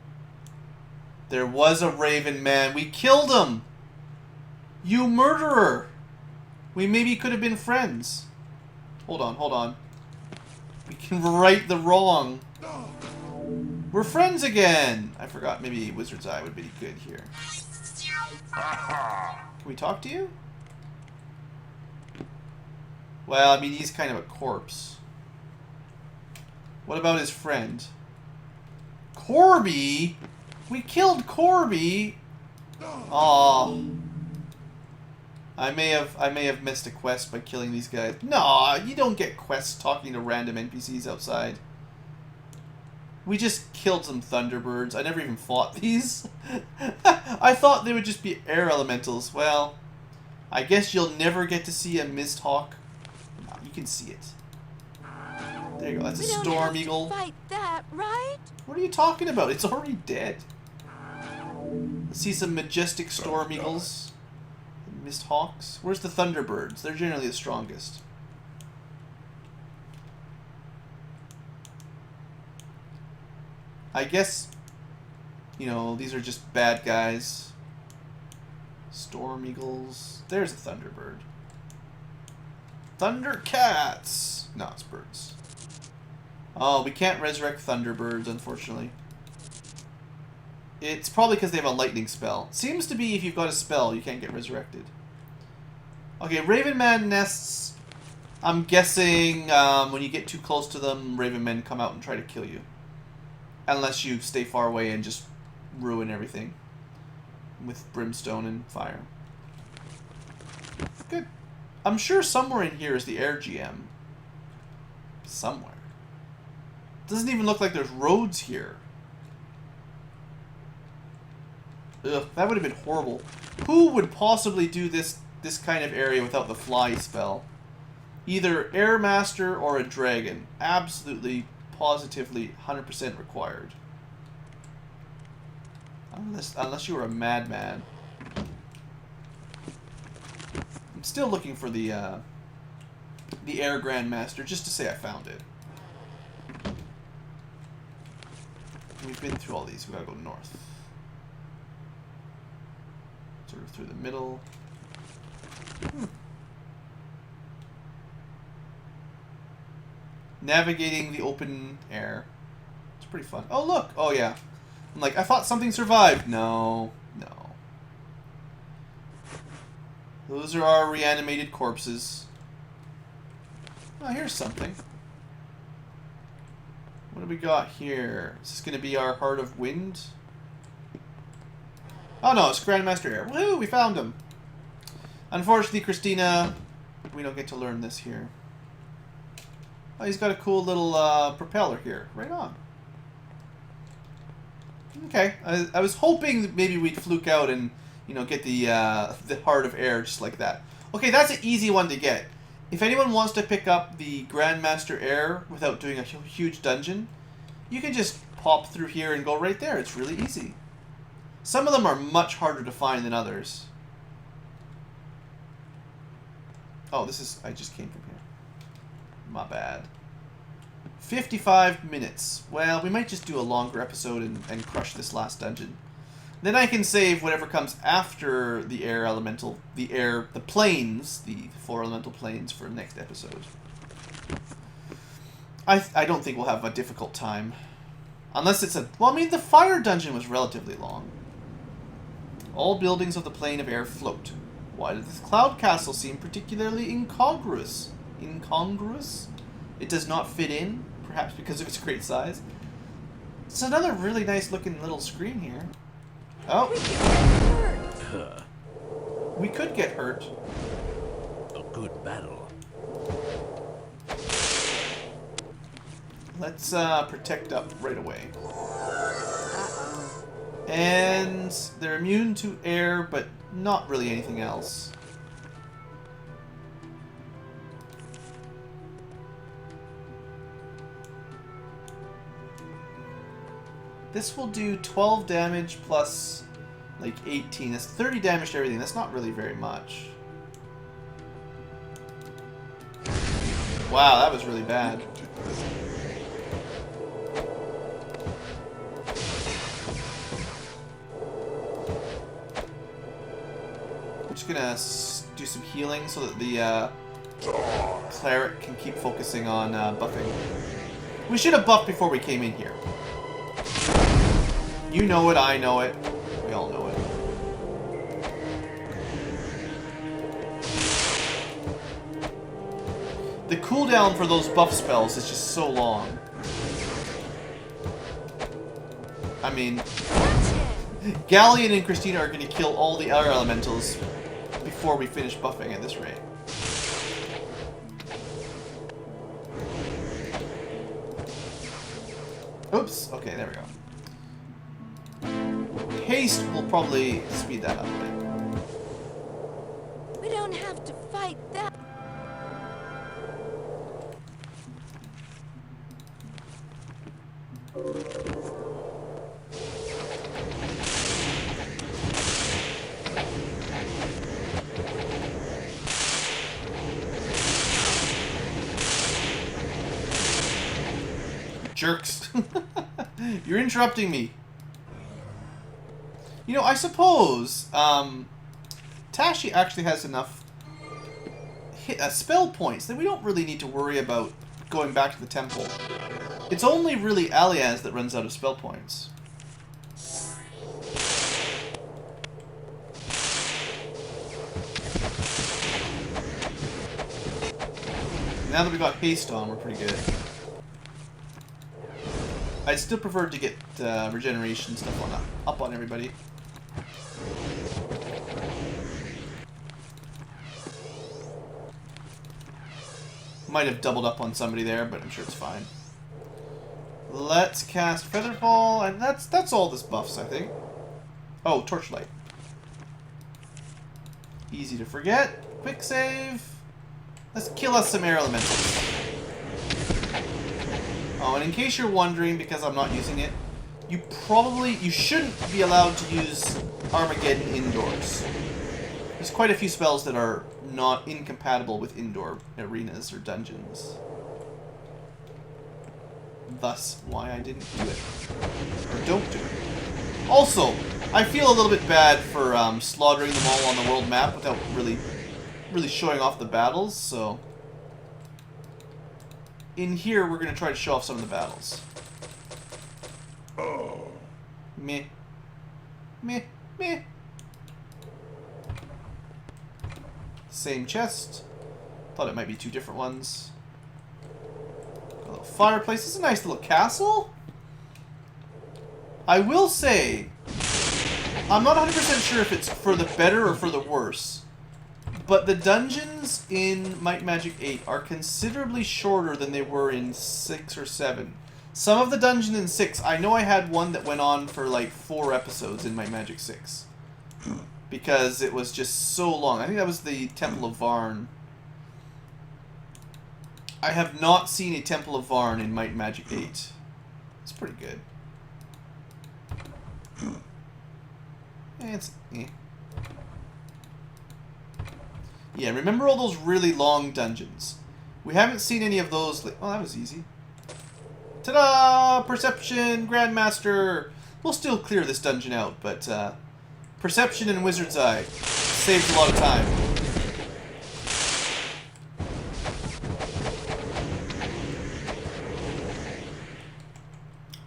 A: There was a Raven Man. We killed him! You murderer! We maybe could have been friends. Hold on. We can right the wrong. We're friends again! I forgot maybe Wizard's Eye would be good here. Can we talk to you? Well, I mean, he's kind of a corpse. What about his friend? Corby? We killed Corby! Aw. I may have missed a quest by killing these guys. No, you don't get quests talking to random NPCs outside. We just killed some Thunderbirds. I never even fought these. I thought they would just be air elementals. Well, I guess you'll never get to see a Mist Hawk. No, you can see it. There you go. That's a Storm Eagle.
B: Fight that, right?
A: What are you talking about? It's already dead. Let's see some majestic Storm Eagles. Mist Hawks. Where's the Thunderbirds? They're generally the strongest. I guess, you know, these are just bad guys. Storm Eagles. There's a Thunderbird. Thundercats! No, it's birds. Oh, we can't resurrect Thunderbirds, unfortunately. It's probably because they have a lightning spell. Seems to be if you've got a spell, you can't get resurrected. Okay, Raven Man nests. I'm guessing when you get too close to them, Raven Men come out and try to kill you. Unless you stay far away and just ruin everything with brimstone and fire. Good. I'm sure somewhere in here is the air GM. Somewhere. Doesn't even look like there's roads here. Ugh, that would have been horrible. Who would possibly do this kind of area without the fly spell? Either Air Master or a dragon. Absolutely, positively, 100% required. Unless you were a madman. I'm still looking for the Air Grandmaster, just to say I found it. We've been through all these. We gotta go north. Sort of through the middle. Navigating the open air. It's pretty fun. Oh, look! Oh, yeah. I'm like, I thought something survived. No. No. Those are our reanimated corpses. Oh, here's something. What do we got here? Is this going to be our Heart of Wind? Oh no, it's Grandmaster Air. Woo, we found him. Unfortunately, Christina, we don't get to learn this here. Oh, he's got a cool little propeller here. Right on. Okay, I was hoping that maybe we'd fluke out and, you know, get the Heart of Air just like that. Okay, that's an easy one to get. If anyone wants to pick up the Grandmaster Air without doing a huge dungeon, you can just pop through here and go right there. It's really easy. Some of them are much harder to find than others. Oh, this is... I just came from here. My bad. 55 minutes. Well, we might just do a longer episode and crush this last dungeon. Then I can save whatever comes after the air elemental, the planes, the 4 elemental planes for next episode. I don't think we'll have a difficult time. Unless it's a... Well, I mean, the fire dungeon was relatively long. All buildings of the plane of air float. Why does this cloud castle seem particularly incongruous? Incongruous? It does not fit in, perhaps because of its great size. It's another really nice looking little screen here. Oh. We could get hurt.
C: A good battle.
A: Let's protect up right away.
B: Uh-oh.
A: And they're immune to air, but not really anything else. This will do 12 damage plus like 18. That's 30 damage to everything. That's not really very much. Wow, that was really bad. I'm just gonna do some healing so that the cleric can keep focusing on buffing. We should have buffed before we came in here. You know it, I know it. We all know it. The cooldown for those buff spells is just so long. I mean, Galleon and Christina are going to kill all the other elementals before we finish buffing at this rate. Oops. Okay, there we go. Haste will probably speed that up a bit.
B: We don't have to fight that.
A: Jerks. You're interrupting me. You know, I suppose Tashi actually has enough spell points that we don't really need to worry about going back to the temple. It's only really Aliaz that runs out of spell points. Now that we got haste on, we're pretty good. I'd still prefer to get regeneration stuff on up on everybody. Might have doubled up on somebody there, but I'm sure it's fine. Let's cast Featherfall, and that's all this buffs, I think. Oh, Torchlight. Easy to forget. Quick save. Let's kill us some air elementals. Oh, and in case you're wondering, because I'm not using it, you shouldn't be allowed to use Armageddon indoors. There's quite a few spells that are not incompatible with indoor arenas or dungeons. Thus, why I didn't do it. Or don't do it. Also, I feel a little bit bad for slaughtering them all on the world map without really showing off the battles, so... In here, we're going to try to show off some of the battles.
D: Oh.
A: Meh. Meh. Meh. Same chest. Thought it might be two different ones. A little fireplace. This is a nice little castle. I will say, I'm not 100% sure if it's for the better or for the worse. But the dungeons in Might Magic 8 are considerably shorter than they were in 6 or 7. Some of the dungeons in 6, I know I had one that went on for like 4 episodes in Might Magic 6. Because it was just so long. I think that was the Temple of Varn. I have not seen a Temple of Varn in Might Magic 8. It's pretty good. It's... eh. Yeah, remember all those really long dungeons? We haven't seen any of those... Oh, that was easy. Ta-da! Perception, Grandmaster. We'll still clear this dungeon out, but Perception and Wizard's Eye saves a lot of time.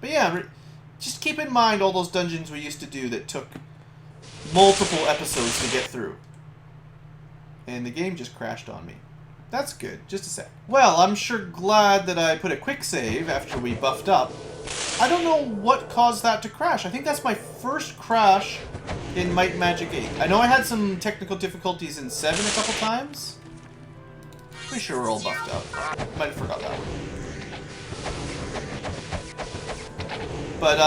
A: But yeah, just keep in mind all those dungeons we used to do that took multiple episodes to get through. And the game just crashed on me. That's good. Just a sec. Well, I'm sure glad that I put a quick save after we buffed up. I don't know what caused that to crash. I think that's my first crash in Might and Magic 8. I know I had some technical difficulties in 7 a couple times. Pretty sure we're all buffed up. Might have forgot that one. But,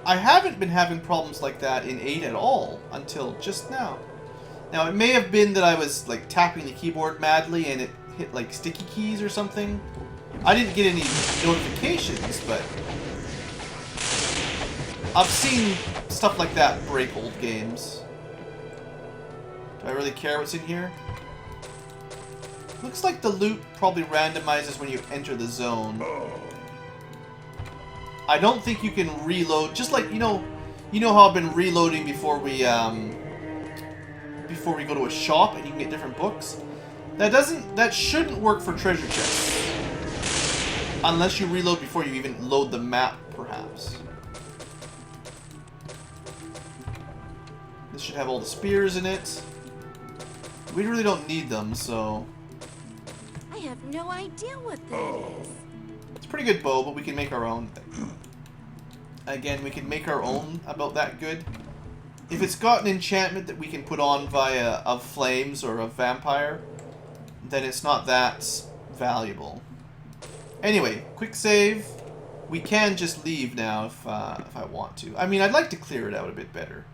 A: I haven't been having problems like that in 8 at all until just now. Now, it may have been that I was, like, tapping the keyboard madly and it hit, like, sticky keys or something. I didn't get any notifications, but I've seen stuff like that break old games. Do I really care what's in here? Looks like the loot probably randomizes when you enter the zone. I don't think you can reload, just like, you know how I've been reloading before we go to a shop and you can get different books? That shouldn't work for treasure chests. Unless you reload before you even load the map, perhaps. This should have all the spears in it. We really don't need them, so...
E: I have no idea what that is.
A: It's a pretty good bow, but we can make our own thing. Again, we can make our own about that good. If it's got an enchantment that we can put on via of flames or a vampire, then it's not that valuable. Anyway, quick save. We can just leave now if I want to. I mean, I'd like to clear it out a bit better.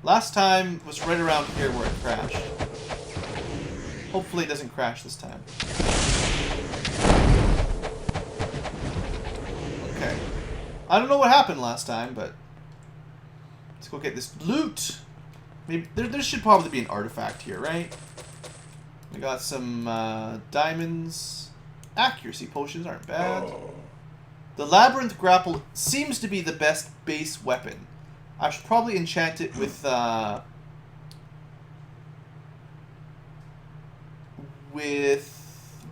A: Last time was right around here where it crashed. Hopefully it doesn't crash this time. Okay. I don't know what happened last time, but let's go get this loot. Maybe there should probably be an artifact here, right? We got some diamonds. Accuracy potions aren't bad. The labyrinth grapple seems to be the best base weapon. I should probably enchant it with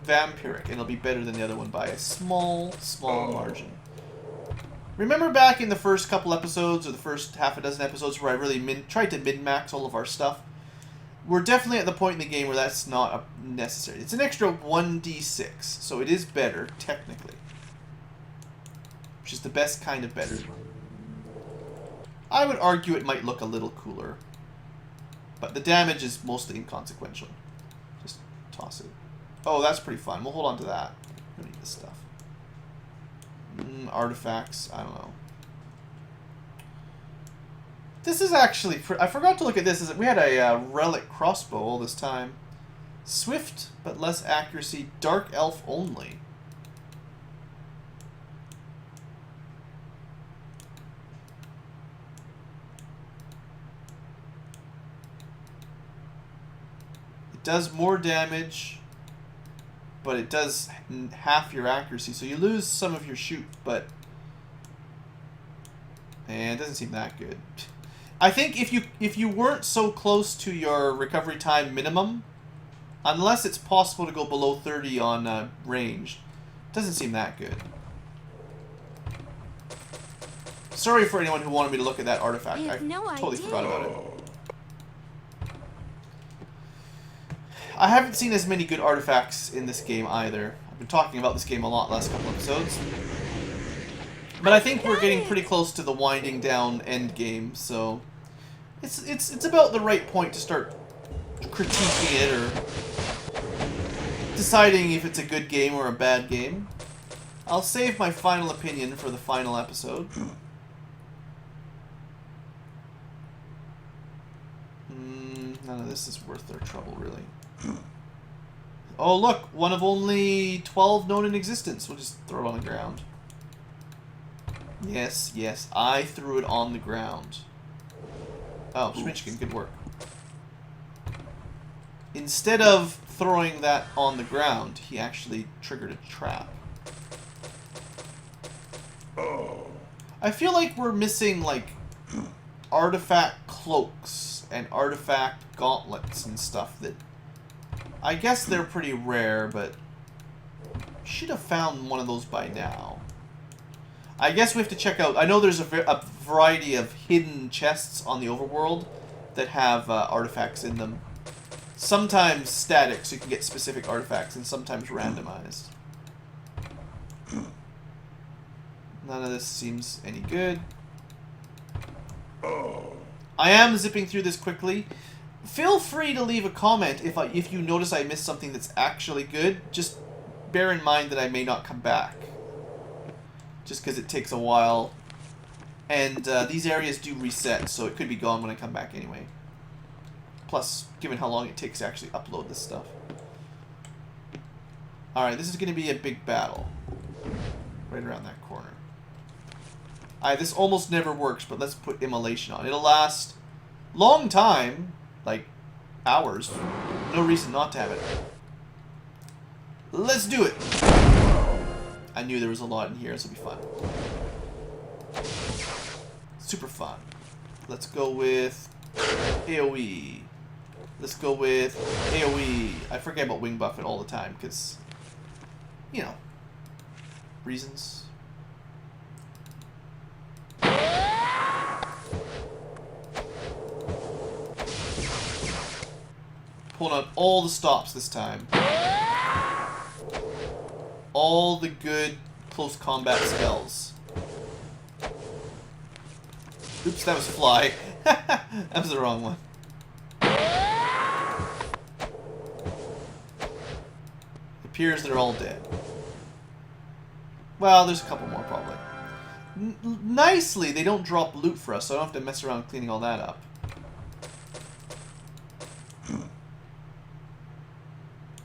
A: vampiric, and it'll be better than the other one by a small margin. Remember back in the first couple episodes, or the first half a dozen episodes, where I really tried to min-max all of our stuff? We're definitely at the point in the game where that's not necessary. It's an extra 1d6, so it is better, technically. Which is the best kind of better. I would argue it might look a little cooler. But the damage is mostly inconsequential. Just toss it. Oh, that's pretty fun. We'll hold on to that. We don't need this stuff. Artifacts. I don't know. This is actually... I forgot to look at this. We had a relic crossbow all this time. Swift, but less accuracy. Dark elf only. It does more damage, but it does half your accuracy. So you lose some of your shoot, but... And it doesn't seem that good. I think if you weren't so close to your recovery time minimum, unless it's possible to go below 30 on range, it doesn't seem that good. Sorry for anyone who wanted me to look at that artifact. I totally forgot about it. I haven't seen as many good artifacts in this game either. I've been talking about this game a lot last couple episodes. But I think we're getting pretty close to the winding down end game, so it's about the right point to start critiquing it or deciding if it's a good game or a bad game. I'll save my final opinion for the final episode. None of this is worth their trouble, really. Oh, look! One of only 12 known in existence. We'll just throw it on the ground. Yes, yes, I threw it on the ground. Oh, Schmitchkin, good work. Instead of throwing that on the ground, he actually triggered a trap. I feel like we're missing, like, artifact cloaks and artifact gauntlets and stuff that... I guess they're pretty rare, but... should have found one of those by now. I guess we have to check out... I know there's a variety of hidden chests on the overworld that have artifacts in them. Sometimes static, so you can get specific artifacts, and sometimes randomized. None of this seems any good. I am zipping through this quickly. Feel free to leave a comment if you notice I missed something that's actually good. Just bear in mind that I may not come back. Just because it takes a while. And these areas do reset, so it could be gone when I come back anyway. Plus, given how long it takes to actually upload this stuff. Alright, this is going to be a big battle. Right around that corner. This almost never works, but let's put immolation on. It'll last long time, like hours. No reason not to have it. Let's do it! I knew there was a lot in here, this will be fun. Super fun. Let's go with AoE. Let's go with AoE. I forget about wing buff it all the time, because, you know, reasons. Pulling out all the stops this time. All the good close combat spells. Oops, that was fly. That was the wrong one. It appears they're all dead. Well, there's a couple more probably. Nicely, they don't drop loot for us, so I don't have to mess around cleaning all that up.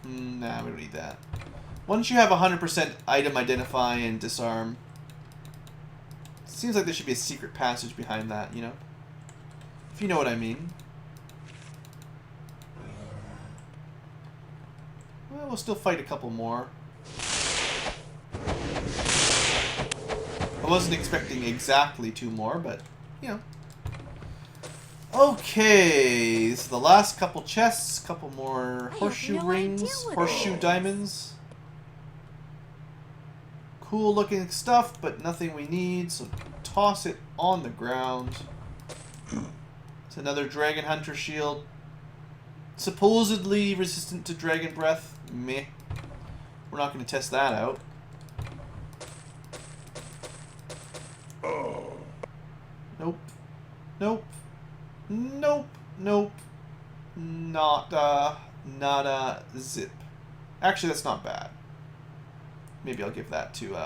A: Nah, we don't need that. Once you have 100% item identify and disarm, seems like there should be a secret passage behind that, you know? If you know what I mean. Well, we'll still fight a couple more. I wasn't expecting exactly 2 more, but, you know. Okay, so the last couple chests, couple more horseshoe rings, horseshoe diamonds. Cool looking stuff, but nothing we need, so toss it on the ground. It's another dragon hunter shield. Supposedly resistant to dragon breath. Meh. We're not going to test that out. Nope. Nope. Nope. Nope. Not a zip. Actually, that's not bad. Maybe I'll give that to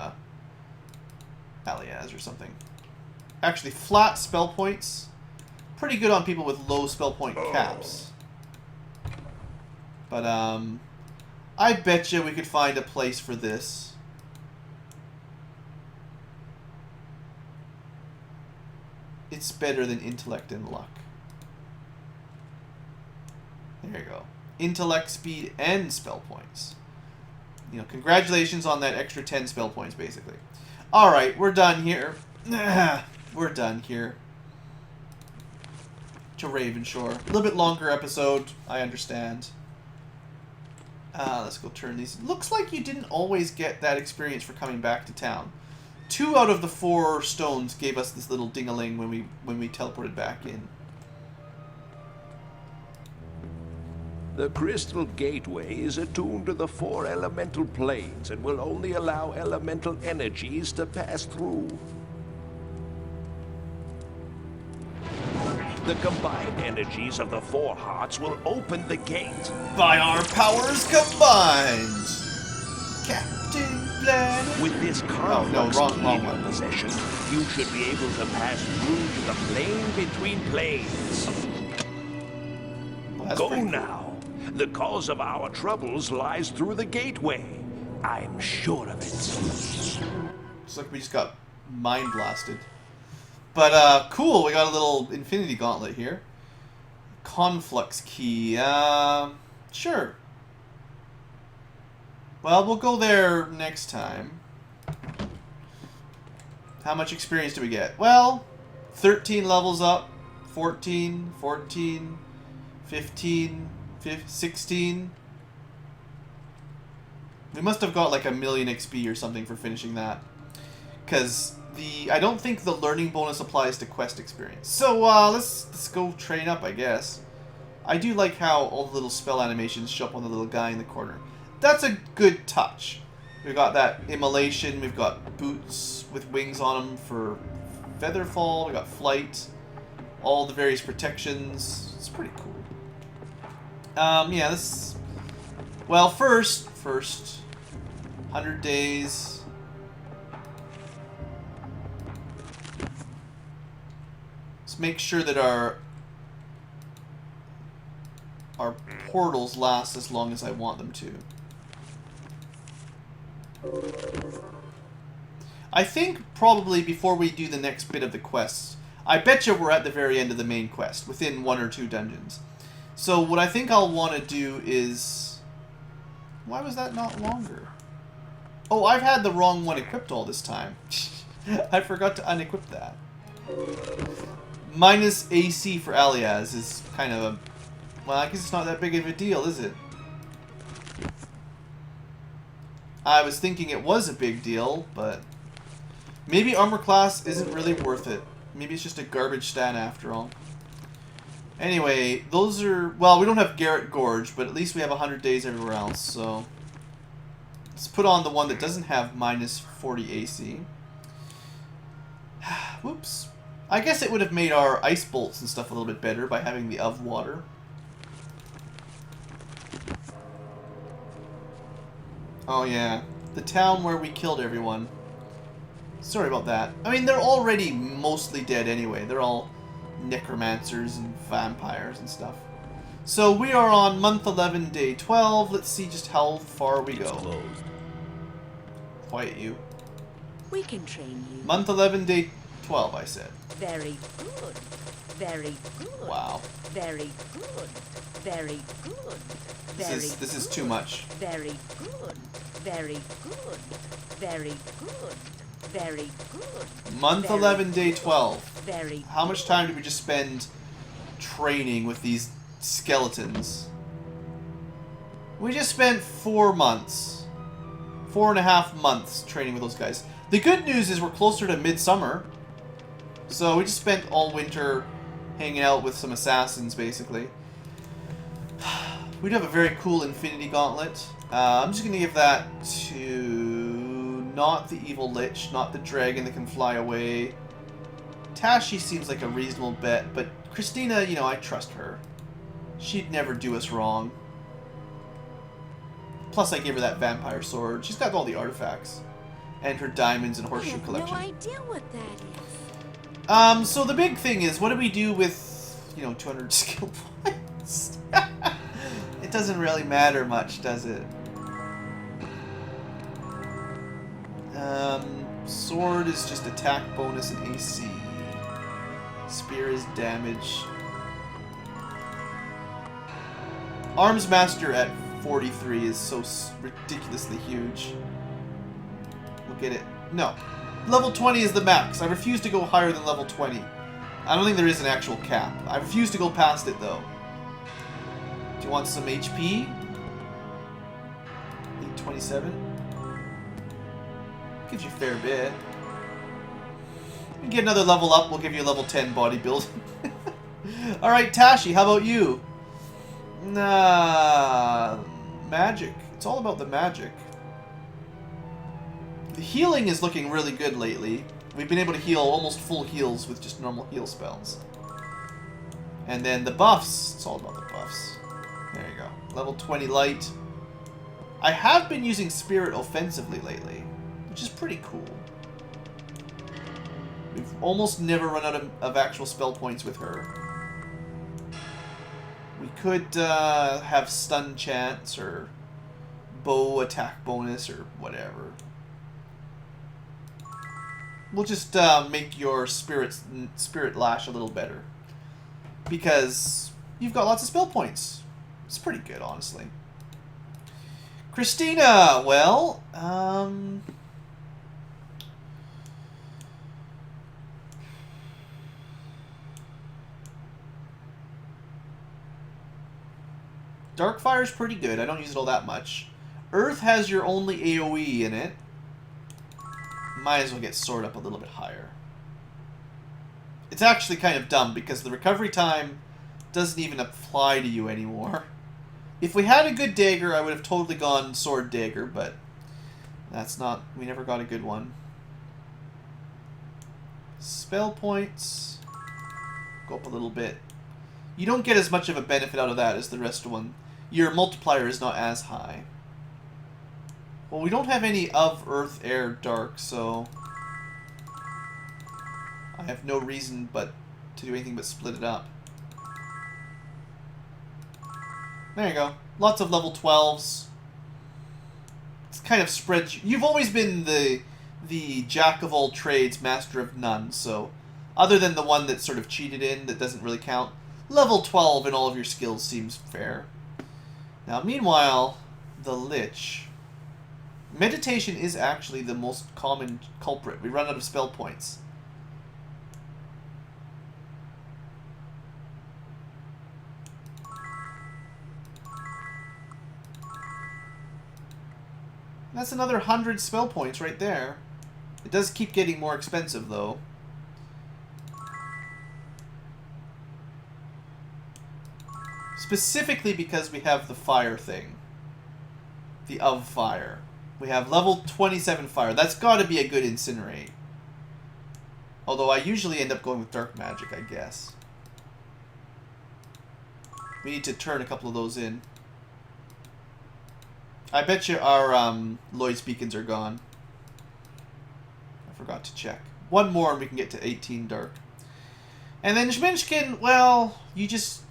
A: Aliaz or something. Actually, flat spell points. Pretty good on people with low spell point caps. But, I bet you we could find a place for this. It's better than intellect and luck. There you go. Intellect, speed, and spell points. You know, congratulations on that extra 10 spell points, basically. Alright, we're done here. We're done here. To Ravenshore. A little bit longer episode, I understand. Let's go turn these. Looks like you didn't always get that experience for coming back to town. 2 out of the 4 stones gave us this little ding-a-ling when we teleported back in.
C: The crystal gateway is attuned to the 4 elemental planes and will only allow elemental energies to pass through. The combined energies of the 4 hearts will open the gate.
A: By our powers combined! Captain Planet!
C: With this
A: wrong
C: in your
A: one.
C: possession, you should be able to pass through to the plane between planes.
A: Well, that's
C: Go
A: pretty cool.
C: now. The cause of our troubles lies through the gateway. I'm sure of it.
A: Looks like we just got mind blasted. But, cool, we got a little infinity gauntlet here. Conflux key, sure. Well, we'll go there next time. How much experience do we get? Well, 13 levels up, 14, 14, 15, 16. We must have got like 1,000,000 XP or something for finishing that. Because I don't think the learning bonus applies to quest experience. So let's go train up, I guess. I do like how all the little spell animations show up on the little guy in the corner. That's a good touch. We've got that immolation. We've got boots with wings on them for featherfall. We've got flight. All the various protections. It's pretty cool. Yeah, this... Well, first, 100 days. Let's make sure that our portals last as long as I want them to. I think probably before we do the next bit of the quests, I bet you we're at the very end of the main quest, within 1 or 2 dungeons. So what I think I'll want to do is... Why was that not longer? Oh, I've had the wrong one equipped all this time. I forgot to unequip that. Minus AC for Alias is kind of a... Well, I guess it's not that big of a deal, is it? I was thinking it was a big deal, but... Maybe armor class isn't really worth it. Maybe it's just a garbage stat after all. Anyway, those are... Well, we don't have Garrett Gorge, but at least we have 100 days everywhere else, so... Let's put on the one that doesn't have minus 40 AC. Whoops. I guess it would have made our ice bolts and stuff a little bit better by having the of water. Oh yeah, the town where we killed everyone. Sorry about that. I mean, they're already mostly dead anyway. They're all necromancers and vampires and stuff. So we are on month 11, day 12. Let's see just how far we go. Quiet you.
B: We can train you.
A: Month 11, day 12, I said.
B: Very good. Very good.
A: Wow.
B: Very good. Very good.
A: This is too much.
B: Very good. Very good. Very good. Very good.
A: Month 11, day 12.
B: Very.
A: How much time did we just spend training with these skeletons? We just spent 4 months. 4.5 months training with those guys. The good news is we're closer to midsummer. So we just spent all winter hanging out with some assassins, basically. We do have a very cool Infinity Gauntlet. I'm just going to give that to... not the Evil Lich, not the Dragon that can fly away. Tashi seems like a reasonable bet, but Christina, you know, I trust her. She'd never do us wrong. Plus, I gave her that vampire sword. She's got all the artifacts. And her diamonds and horseshoe collection.
B: I have no idea what that is.
A: So the big thing is, what do we do with, you know, 200 skill points? It doesn't really matter much, does it? Sword is just attack bonus and AC. Spear is damage. Arms Master at 43 is so ridiculously huge. Look at it. No. Level 20 is the max. I refuse to go higher than level 20. I don't think there is an actual cap. I refuse to go past it, though. Do you want some HP? 827. Gives you a fair bit. You can get another level up. We'll give you a level 10 bodybuild. Alright, Tashi, how about you? Nah... Magic. It's all about the magic. The healing is looking really good lately. We've been able to heal almost full heals with just normal heal spells. And then the buffs. It's all about the buffs. There you go. Level 20 light. I have been using Spirit offensively lately, which is pretty cool. We've almost never run out of actual spell points with her. We could have stun chance or bow attack bonus or whatever. We'll just make your spirit lash a little better. Because you've got lots of spell points. It's pretty good, honestly. Christina, well, Dark Fire's pretty good. I don't use it all that much. Earth has your only AoE in it. Might as well get Sword up a little bit higher. It's actually kind of dumb because the recovery time doesn't even apply to you anymore. If we had a good dagger, I would have totally gone Sword Dagger, but that's not... we never got a good one. Spell points. Go up a little bit. You don't get as much of a benefit out of that as the rest of one. Your multiplier is not as high. Well, we don't have any of Earth, Air, Dark, so I have no reason but to do anything but split it up. There you go. Lots of level 12s. It's kind of spread. You've always been the jack of all trades, master of none, so other than the one that's sort of cheated in that doesn't really count, level 12 in all of your skills seems fair. Now, meanwhile, the Lich. Meditation is actually the most common culprit. We run out of spell points. That's another 100 spell points right there. It does keep getting more expensive, though. Specifically because we have the fire thing. The of fire. We have level 27 fire. That's got to be a good incinerate. Although I usually end up going with dark magic, I guess. We need to turn a couple of those in. I bet you our Lloyd's beacons are gone. I forgot to check. One more and we can get to 18 dark. And then Zminchkin, well, you just...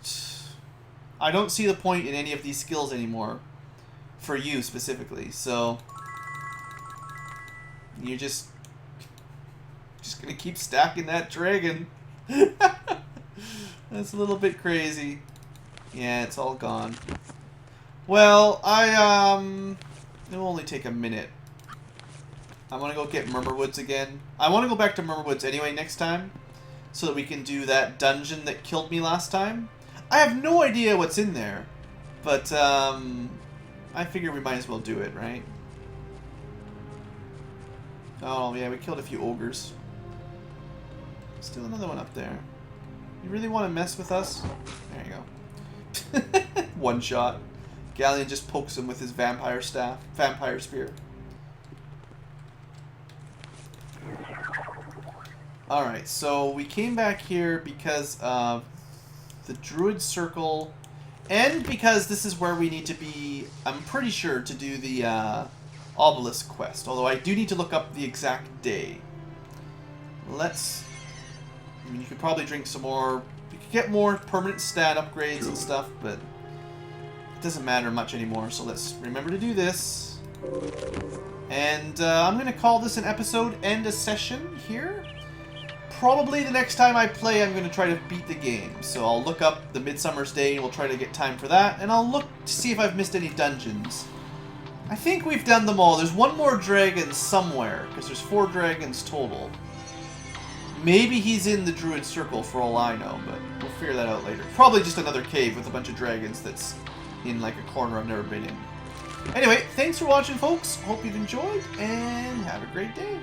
A: I don't see the point in any of these skills anymore. For you specifically, so... You're just gonna keep stacking that dragon. That's a little bit crazy. Yeah, it's all gone. Well, it'll only take a minute. I want to go get Murmurwoods again. I want to go back to Murmurwoods anyway next time, so that we can do that dungeon that killed me last time. I have no idea what's in there, but I figure we might as well do it, right? Oh, yeah, we killed a few ogres. Still another one up there. You really want to mess with us? There you go. One shot. Galleon just pokes him with his vampire staff. Vampire spear. Alright, so we came back here because of the Druid Circle, and because this is where we need to be, I'm pretty sure, to do the Obelisk quest. Although I do need to look up the exact day. Let's... I mean, you could probably drink some more... You could get more permanent stat upgrades and stuff, but it doesn't matter much anymore. So let's remember to do this. And I'm going to call this an episode and a session here. Probably the next time I play, I'm going to try to beat the game. So I'll look up the Midsummer's Day, and we'll try to get time for that. And I'll look to see if I've missed any dungeons. I think we've done them all. There's one more dragon somewhere, because there's 4 dragons total. Maybe he's in the Druid Circle for all I know, but we'll figure that out later. Probably just another cave with a bunch of dragons that's in like a corner I've never been in. Anyway, thanks for watching, folks. Hope you've enjoyed, and have a great day.